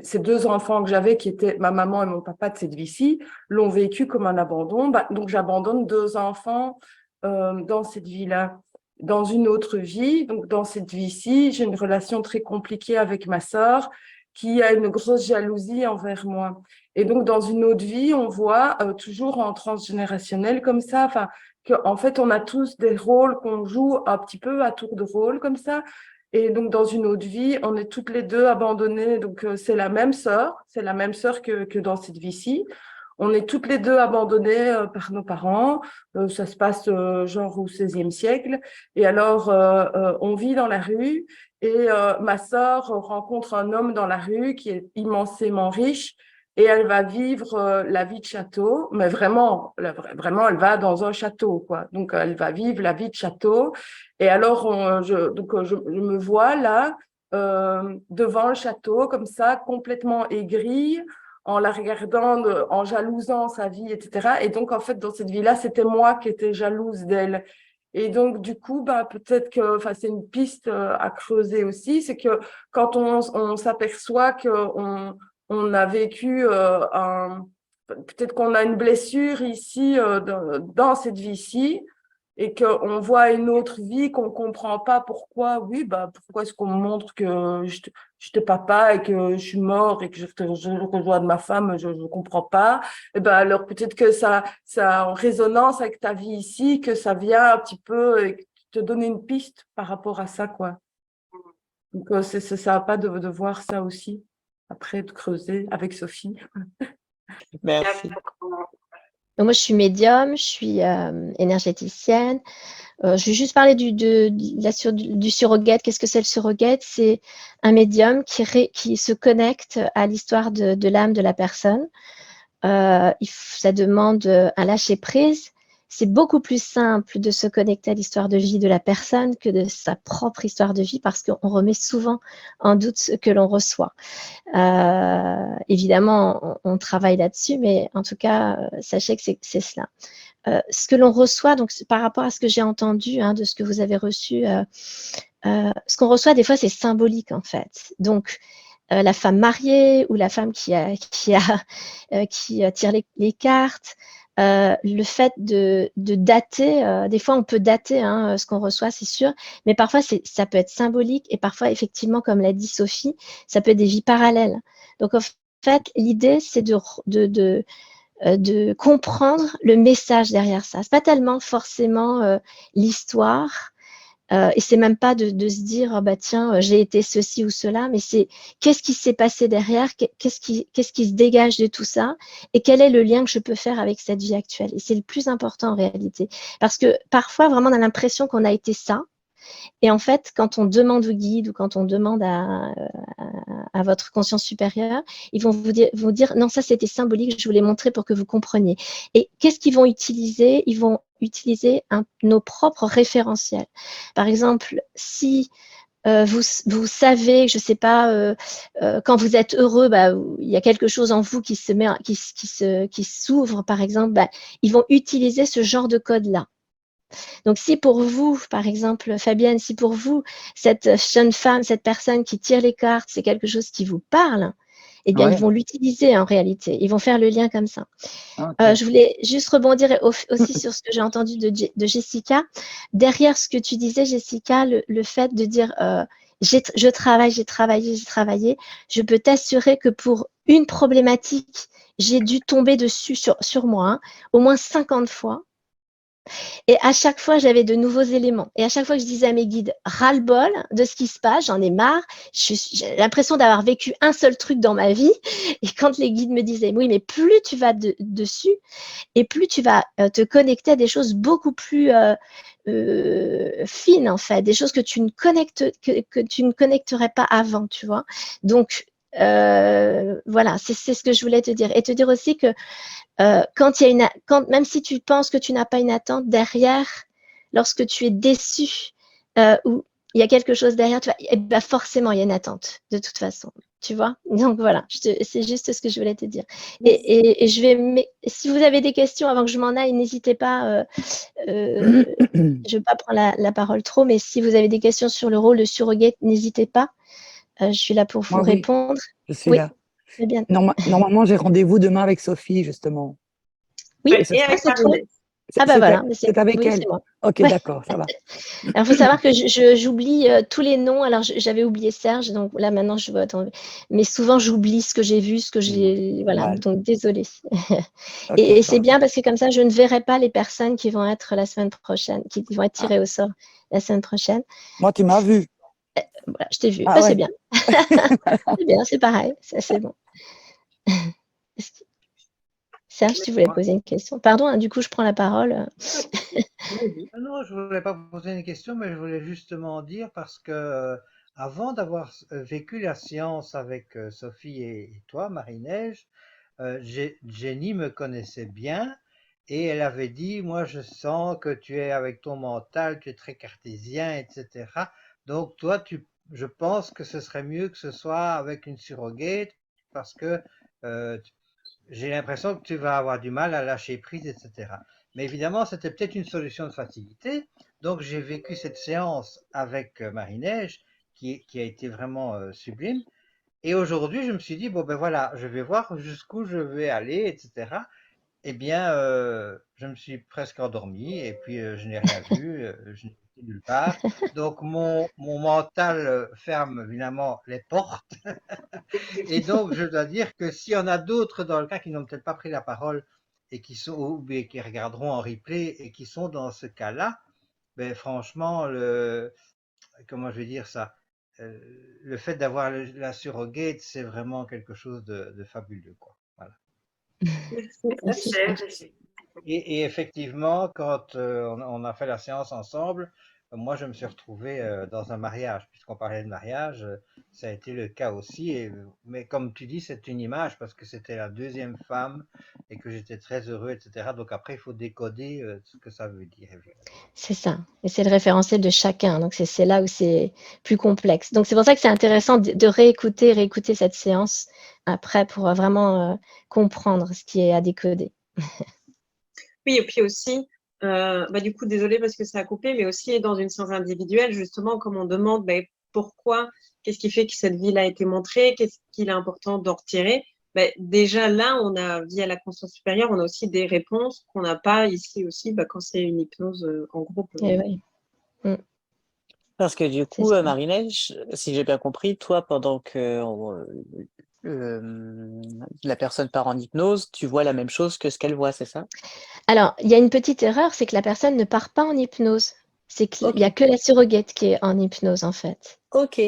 ces deux enfants que j'avais, qui étaient ma maman et mon papa de cette vie-ci, l'ont vécu comme un abandon. Bah, donc, j'abandonne deux enfants dans cette vie-là. Dans une autre vie, donc dans cette vie-ci, j'ai une relation très compliquée avec ma sœur qui a une grosse jalousie envers moi. Et donc, dans une autre vie, on voit toujours en transgénérationnel comme ça, enfin, qu'en fait, on a tous des rôles qu'on joue un petit peu à tour de rôle comme ça. Et donc, dans une autre vie, on est toutes les deux abandonnées. Donc, c'est la même sœur que dans cette vie-ci. On est toutes les deux abandonnées par nos parents. Ça se passe genre au XVIe siècle. Et alors, on vit dans la rue et ma sœur rencontre un homme dans la rue qui est immensément riche et elle va vivre la vie de château, mais vraiment, vraiment, elle va dans un château, quoi. Donc, elle va vivre la vie de château. Et alors, je me vois là, devant le château, comme ça, complètement aigrie, en la regardant, en jalousant sa vie, etc. Et donc, en fait, dans cette vie-là, c'était moi qui étais jalouse d'elle. Et donc, du coup, bah, peut-être que, enfin, c'est une piste à creuser aussi, c'est que quand on s'aperçoit on a vécu peut-être qu'on a une blessure ici dans cette vie-ci et qu'on voit une autre vie qu'on ne comprend pas pourquoi, oui, bah, pourquoi est-ce qu'on me montre que j'étais papa et que je suis mort et que je rejoins de ma femme, je ne comprends pas. Et ben alors peut-être que ça en résonance avec ta vie ici, que ça vient un petit peu et te donner une piste par rapport à ça, quoi. Donc ça va pas de voir ça aussi, après de creuser avec Sophie. Merci. Donc moi, je suis médium, je suis énergéticienne. Je vais juste parler du surrogate. Qu'est-ce que c'est le surrogate? C'est un médium qui se connecte à l'histoire de l'âme de la personne. Ça demande un lâcher-prise. C'est beaucoup plus simple de se connecter à l'histoire de vie de la personne que de sa propre histoire de vie parce qu'on remet souvent en doute ce que l'on reçoit. Évidemment, on travaille là-dessus, mais en tout cas, sachez que c'est cela. Ce que l'on reçoit, donc par rapport à ce que j'ai entendu de ce que vous avez reçu, ce qu'on reçoit des fois, c'est symbolique en fait. Donc, la femme mariée ou la femme qui tire les cartes, le fait de dater, des fois on peut dater ce qu'on reçoit, c'est sûr, mais parfois ça peut être symbolique et parfois effectivement, comme l'a dit Sophie, ça peut être des vies parallèles. Donc en fait, l'idée c'est de comprendre le message derrière ça. C'est pas tellement forcément l'histoire. Et c'est même pas de se dire bah tiens j'ai été ceci ou cela, mais c'est qu'est-ce qui s'est passé derrière, qu'est-ce qui se dégage de tout ça et quel est le lien que je peux faire avec cette vie actuelle. Et c'est le plus important en réalité, parce que parfois vraiment on a l'impression qu'on a été ça. Et en fait, quand on demande au guide ou quand on demande à votre conscience supérieure, ils vont vous dire non, ça c'était symbolique, je vous l'ai montré pour que vous compreniez. Et qu'est-ce qu'ils vont utiliser? Ils vont utiliser nos propres référentiels. Par exemple, si vous savez, je ne sais pas, quand vous êtes heureux, bah, il y a quelque chose en vous qui s'ouvre, par exemple, bah, ils vont utiliser ce genre de code-là. Donc, si pour vous, par exemple, Fabienne, si pour vous, cette jeune femme, cette personne qui tire les cartes, c'est quelque chose qui vous parle, eh bien, ils Ouais. vont l'utiliser en réalité. Ils vont faire le lien comme ça. Ok. Je voulais juste rebondir aussi sur ce que j'ai entendu de Jessica. Derrière ce que tu disais, Jessica, le fait de dire je travaille, j'ai travaillé, je peux t'assurer que pour une problématique, j'ai dû tomber dessus sur moi, hein, au moins 50 fois. Et à chaque fois, j'avais de nouveaux éléments. Et à chaque fois que je disais à mes guides, ras-le-bol de ce qui se passe, j'en ai marre, j'ai l'impression d'avoir vécu un seul truc dans ma vie. Et quand les guides me disaient, oui, mais plus tu vas dessus, et plus tu vas te connecter à des choses beaucoup plus fines, en fait, des choses que tu ne connecterais pas avant, tu vois. Donc, voilà, c'est ce que je voulais te dire. Et te dire aussi que même si tu penses que tu n'as pas une attente derrière, lorsque tu es déçu ou il y a quelque chose derrière, ben forcément, il y a une attente, de toute façon. Tu vois? Donc voilà, c'est juste ce que je voulais te dire. Et si vous avez des questions avant que je m'en aille, n'hésitez pas. Je ne veux pas prendre la parole trop, mais si vous avez des questions sur le rôle de surrogate, n'hésitez pas. Je suis là pour vous Moi, oui, répondre. je suis Oui, là. très bien. Normalement, j'ai rendez-vous demain avec Sophie, justement. Oui, Et avec c'est trop. Marie-Nègre. Ah bah voilà, C'est avec oui, elle. c'est moi. Ok, Ouais. d'accord, ça va. Alors, il faut savoir que j'oublie tous les noms. Alors, j'avais oublié Serge, donc là, maintenant, je vois. Attends, mais souvent, j'oublie ce que j'ai vu, ce que j'ai. Voilà, Ouais. donc désolée. Ok, Et c'est parfait. bien parce que comme ça, je ne verrai pas les personnes qui vont être la semaine prochaine, qui vont être Ah, tirées au sort la semaine prochaine. moi, tu m'as vu. Voilà, je t'ai vu. Ah Bah, c'est ouais. bien. C'est bien, c'est pareil. Ça, c'est bon. Serge, tu voulais poser une question. Pardon, hein, du coup, je prends la parole. Non, je voulais pas vous poser une question, mais je voulais justement dire parce que avant d'avoir vécu la séance avec Sophie et toi, Marie-Neige, Jenny me connaissait bien et elle avait dit, moi je sens que tu es avec ton mental, tu es très cartésien, etc. Donc toi, je pense que ce serait mieux que ce soit avec une surrogate parce que euh, j'ai l'impression que tu vas avoir du mal à lâcher prise, etc. Mais évidemment, c'était peut-être une solution de facilité. Donc, j'ai vécu cette séance avec Marie-Neige, qui a été vraiment sublime. Et aujourd'hui, je me suis dit, bon, ben voilà, je vais voir jusqu'où je vais aller, etc. Eh bien, je me suis presque endormi et puis je n'ai rien vu, je n'ai été nulle part. Donc, mon mental ferme évidemment les portes. Et donc, je dois dire que s'il y en a d'autres dans le cas qui n'ont peut-être pas pris la parole et qui sont, ou bien qui regarderont en replay et qui sont dans ce cas-là, ben franchement, comment je vais dire ça, le fait d'avoir la surrogate, c'est vraiment quelque chose de fabuleux, quoi. Voilà. Merci, Cher, Serge. Et effectivement, quand on a fait la séance ensemble, moi je me suis retrouvé dans un mariage, puisqu'on parlait de mariage, ça a été le cas aussi. Mais comme tu dis, c'est une image parce que c'était la deuxième femme et que j'étais très heureux, etc. Donc après, il faut décoder ce que ça veut dire, évidemment. C'est ça. Et c'est le référentiel de chacun. Donc, c'est là où c'est plus complexe. Donc, c'est pour ça que c'est intéressant de réécouter cette séance après pour vraiment comprendre ce qui est à décoder. Oui, et puis aussi, du coup, désolée parce que ça a coupé, mais aussi dans une séance individuelle, justement, comme on demande pourquoi, qu'est-ce qui fait que cette vie a été montrée, qu'est-ce qu'il est important d'en retirer. Déjà là, on a, via la conscience supérieure, on a aussi des réponses qu'on n'a pas ici aussi quand c'est une hypnose en groupe. Et oui. Parce que du C'est coup, ça. Marie-Neige, si j'ai bien compris, toi, pendant que la personne part en hypnose, tu vois la même chose que ce qu'elle voit, c'est ça? Alors, il y a une petite erreur, c'est que la personne ne part pas en hypnose. C'est qu'il n'y a Ok. que la surrogate qui est en hypnose, en fait. Ok.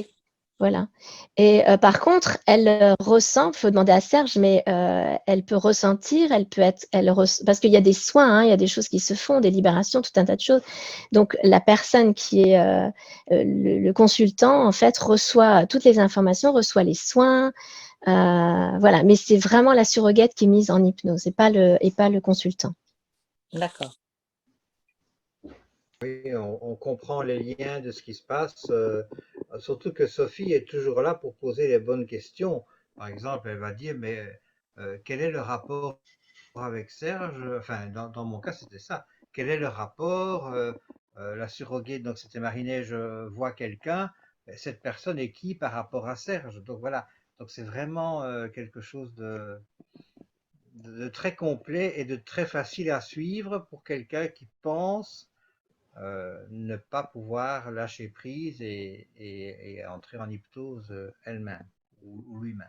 Voilà. Et par contre, elle ressent, il faut demander à Serge, mais elle peut ressentir, elle peut être, parce qu'il y a des soins, hein, il y a des choses qui se font, des libérations, tout un tas de choses. Donc, la personne qui est le consultant, en fait, reçoit toutes les informations, reçoit les soins, voilà. Mais c'est vraiment la surrogate qui est mise en hypnose et pas le consultant. D'accord. Oui, on comprend les liens de ce qui se passe, surtout que Sophie est toujours là pour poser les bonnes questions. Par exemple, elle va dire, mais quel est le rapport avec Serge? Enfin, dans mon cas, c'était ça. Quel est le rapport? La surrogate, donc c'était Marie-Neige, voit quelqu'un. Cette personne est qui par rapport à Serge? Donc voilà, Donc c'est vraiment quelque chose de très complet et de très facile à suivre pour quelqu'un qui pense ne pas pouvoir lâcher prise et entrer en hypnose elle-même ou lui-même.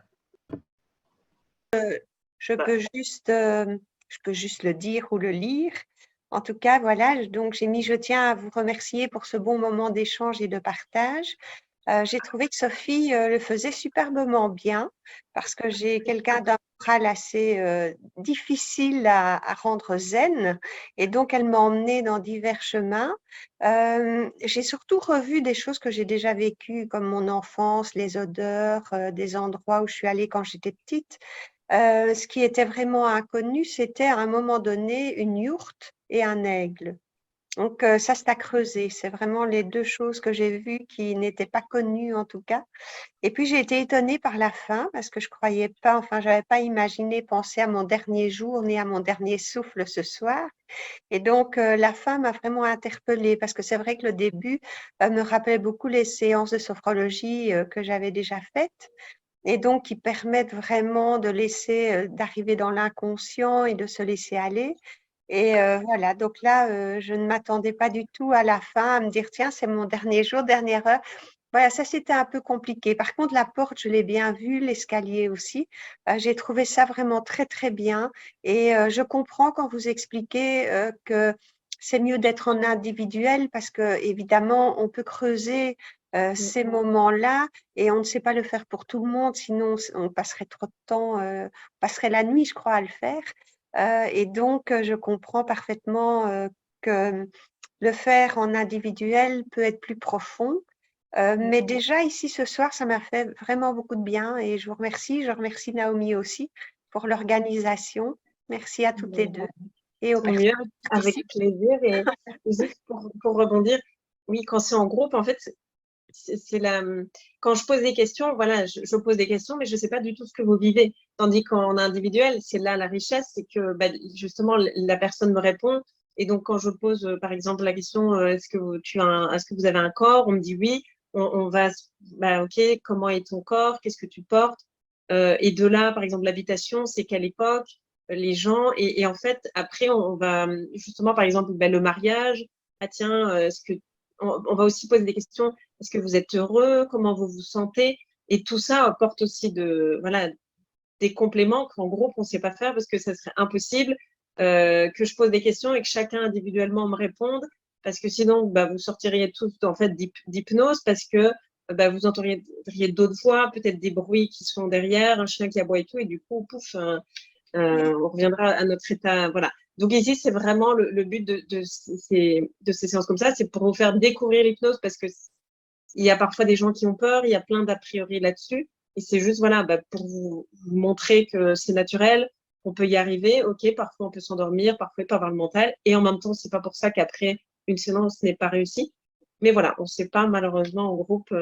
Je peux juste le dire ou le lire. En tout cas, voilà, donc je tiens à vous remercier pour ce bon moment d'échange et de partage. J'ai trouvé que Sophie le faisait superbement bien parce que j'ai quelqu'un d'un moral assez difficile à rendre zen et donc elle m'a emmenée dans divers chemins. J'ai surtout revu des choses que j'ai déjà vécues comme mon enfance, les odeurs, des endroits où je suis allée quand j'étais petite. Ce qui était vraiment inconnu, c'était à un moment donné une yourte et un aigle. Donc ça, c'est à creuser. C'est vraiment les deux choses que j'ai vues qui n'étaient pas connues en tout cas. Et puis j'ai été étonnée par la fin parce que je croyais pas, enfin, j'avais pas imaginé penser à mon dernier jour ni à mon dernier souffle ce soir. Et donc la fin m'a vraiment interpellée parce que c'est vrai que le début me rappelait beaucoup les séances de sophrologie que j'avais déjà faites et donc qui permettent vraiment de laisser, d'arriver dans l'inconscient et de se laisser aller. Et voilà, donc là, je ne m'attendais pas du tout à la fin à me dire: «Tiens, c'est mon dernier jour, dernière heure». Voilà, ça, c'était un peu compliqué. Par contre, la porte, je l'ai bien vue, l'escalier aussi. J'ai trouvé ça vraiment très, très bien et je comprends quand vous expliquez, que c'est mieux d'être en individuel parce qu'évidemment, on peut creuser, ces moments-là et on ne sait pas le faire pour tout le monde, sinon on passerait trop de temps, on passerait la nuit, je crois, à le faire. Et donc, je comprends parfaitement que le faire en individuel peut être plus profond. Mais déjà, ici, ce soir, ça m'a fait vraiment beaucoup de bien et je vous remercie. Je remercie Naomi aussi pour l'organisation. Merci à toutes les deux et aux Tant mieux, personnes avec ici. plaisir. Et juste pour rebondir, oui, quand c'est en groupe, en fait, c'est la... quand je pose des questions, voilà, je pose des questions, mais je ne sais pas du tout ce que vous vivez. Tandis qu'en individuel, c'est là la richesse, c'est que bah, justement, la personne me répond. Et donc, quand je pose, par exemple, la question, est-ce que est-ce que vous avez un corps? On me dit oui. On va, bah, ok, comment est ton corps? Qu'est-ce que tu portes? Et de là, par exemple, l'habitation, c'est quelle époque? Les gens. Et en fait, après, on va justement, par exemple, bah, le mariage. Ah tiens, est-ce que on va aussi poser des questions. Est-ce que vous êtes heureux? Comment vous vous sentez? Et tout ça apporte aussi voilà, des compléments qu'en groupe, on ne sait pas faire parce que ça serait impossible que je pose des questions et que chacun individuellement me réponde parce que sinon, bah, vous sortiriez tous en fait d'hypnose parce que bah, vous entendriez d'autres voix, peut-être des bruits qui sont derrière, un chien qui aboie et tout, et du coup, pouf, on reviendra à notre état. Voilà. Donc ici, c'est vraiment le but de ces séances comme ça, c'est pour vous faire découvrir l'hypnose parce que il y a parfois des gens qui ont peur, il y a plein d'a priori là-dessus. Et c'est juste voilà, bah, pour vous montrer que c'est naturel, on peut y arriver. Ok, parfois on peut s'endormir, parfois il peut avoir le mental. Et en même temps, c'est pas pour ça qu'après une séance n'est pas réussie. Mais voilà, on ne sait pas malheureusement en groupe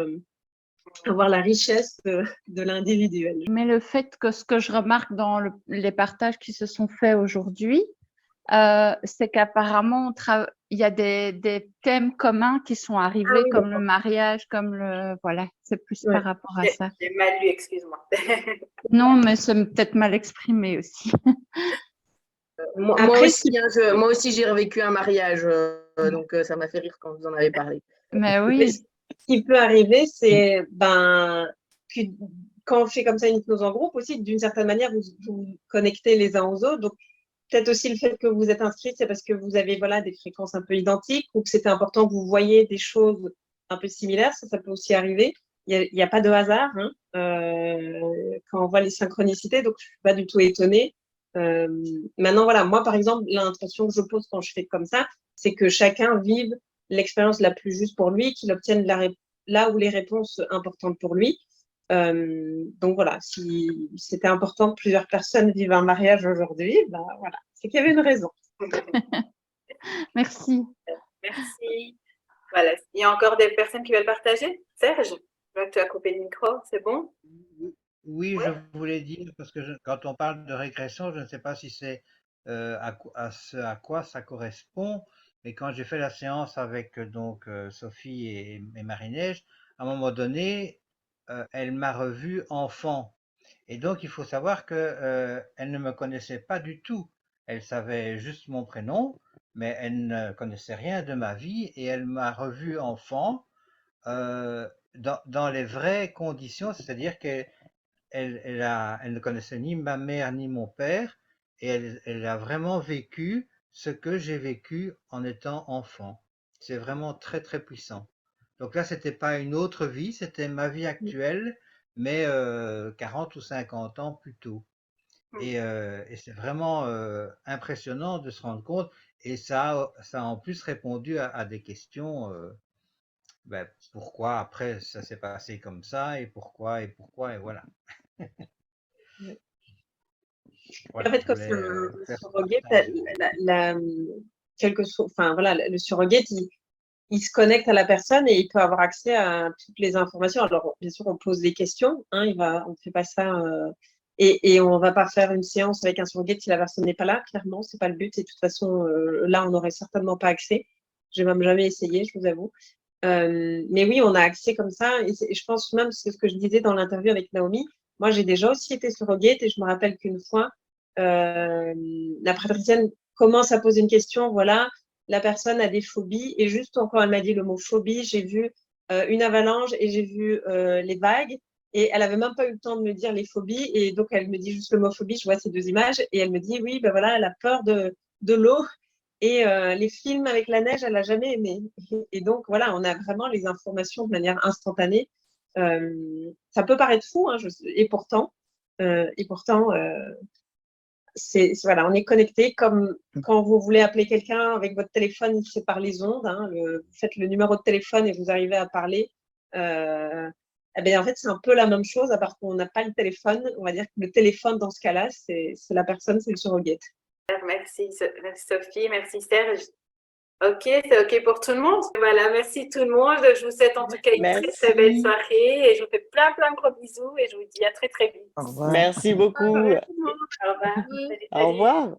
avoir la richesse de l'individuel. Mais le fait que ce que je remarque dans les partages qui se sont faits aujourd'hui, c'est qu'apparemment, il y a des thèmes communs qui sont arrivés, Ah oui, comme le d'accord. mariage, comme le... Voilà, c'est plus Ouais. par rapport à ça. J'ai mal lu, excuse-moi. Non, mais c'est peut-être mal exprimé aussi. Moi Après, aussi, hein, moi aussi, j'ai revécu un mariage, donc ça m'a fait rire quand vous en avez parlé. Mais mais oui, ce qui peut arriver, c'est ben, quand on fait comme ça une hypnose en groupe aussi, d'une certaine manière, vous vous connectez les uns aux autres. Donc, peut-être aussi le fait que vous êtes inscrite, c'est parce que vous avez voilà, des fréquences un peu identiques ou que c'était important que vous voyez des choses un peu similaires. Ça peut aussi arriver. Il n'y a pas de hasard hein, quand on voit les synchronicités, donc je ne suis pas du tout étonnée. Euh, Maintenant, voilà, moi, par exemple, l'intention que je pose quand je fais comme ça, c'est que chacun vive l'expérience la plus juste pour lui, qu'il obtienne là où les réponses importantes pour lui. Donc voilà, si c'était important que plusieurs personnes vivent un mariage aujourd'hui, ben voilà, c'est qu'il y avait une raison. merci. Merci. Voilà. Il y a encore des personnes qui veulent partager? Serge, je vois que tu as coupé le micro, c'est bon? Oui, je voulais dire, parce que quand on parle de régression, je ne sais pas si c'est à ce à quoi ça correspond, mais quand j'ai fait la séance avec donc Sophie et Marie-Neige, à un moment donné, elle m'a revu enfant. Et donc, il faut savoir que elle ne me connaissait pas du tout. Elle savait juste mon prénom, mais elle ne connaissait rien de ma vie et elle m'a revu enfant dans les vraies conditions, c'est-à-dire qu'elle elle ne connaissait ni ma mère ni mon père et elle a vraiment vécu ce que j'ai vécu en étant enfant. C'est vraiment très très puissant. Donc là, c'était pas une autre vie, c'était ma vie actuelle, mais 40 ou 50 ans plus tôt. Et c'est vraiment impressionnant de se rendre compte. Et ça a en plus répondu à des questions. Ben, pourquoi après ça s'est passé comme ça et pourquoi et voilà. En fait, quand c'est un surrogate, enfin, voilà, le surrogate, il se connecte à la personne et il peut avoir accès à toutes les informations. Alors, bien sûr, on pose des questions, hein, on ne fait pas ça, et on ne va pas faire une séance avec un surrogate si la personne n'est pas là, clairement, ce n'est pas le but. Et de toute façon, là, on n'aurait certainement pas accès. Je n'ai même jamais essayé, je vous avoue. Mais oui, on a accès comme ça. Et je pense même, c'est ce que je disais dans l'interview avec Naomi, moi, j'ai déjà aussi été surrogate et je me rappelle qu'une fois, la pratricienne commence à poser une question, voilà, la personne a des phobies et juste quand elle m'a dit le mot phobie, j'ai vu une avalanche et j'ai vu les vagues et elle avait même pas eu le temps de me dire les phobies et donc elle me dit juste le mot phobie, je vois ces deux images et elle me dit oui, ben voilà, elle a peur de l'eau et les films avec la neige, elle n'a jamais aimé. Et donc voilà, on a vraiment les informations de manière instantanée. Ça peut paraître fou, hein, et pourtant, voilà, on est connecté comme quand vous voulez appeler quelqu'un avec votre téléphone, c'est par les ondes. Hein, vous faites le numéro de téléphone et vous arrivez à parler. Eh bien, en fait, c'est un peu la même chose, à part qu'on n'a pas le téléphone. On va dire que le téléphone, dans ce cas-là, c'est la personne, c'est le surrogate. Merci Sophie, merci Serge. Ok, c'est ok pour tout le monde. Voilà, merci tout le monde. Je vous souhaite en tout cas une très très belle soirée et je vous fais plein de gros bisous et je vous dis à très très vite. Merci beaucoup. Au revoir. Au revoir.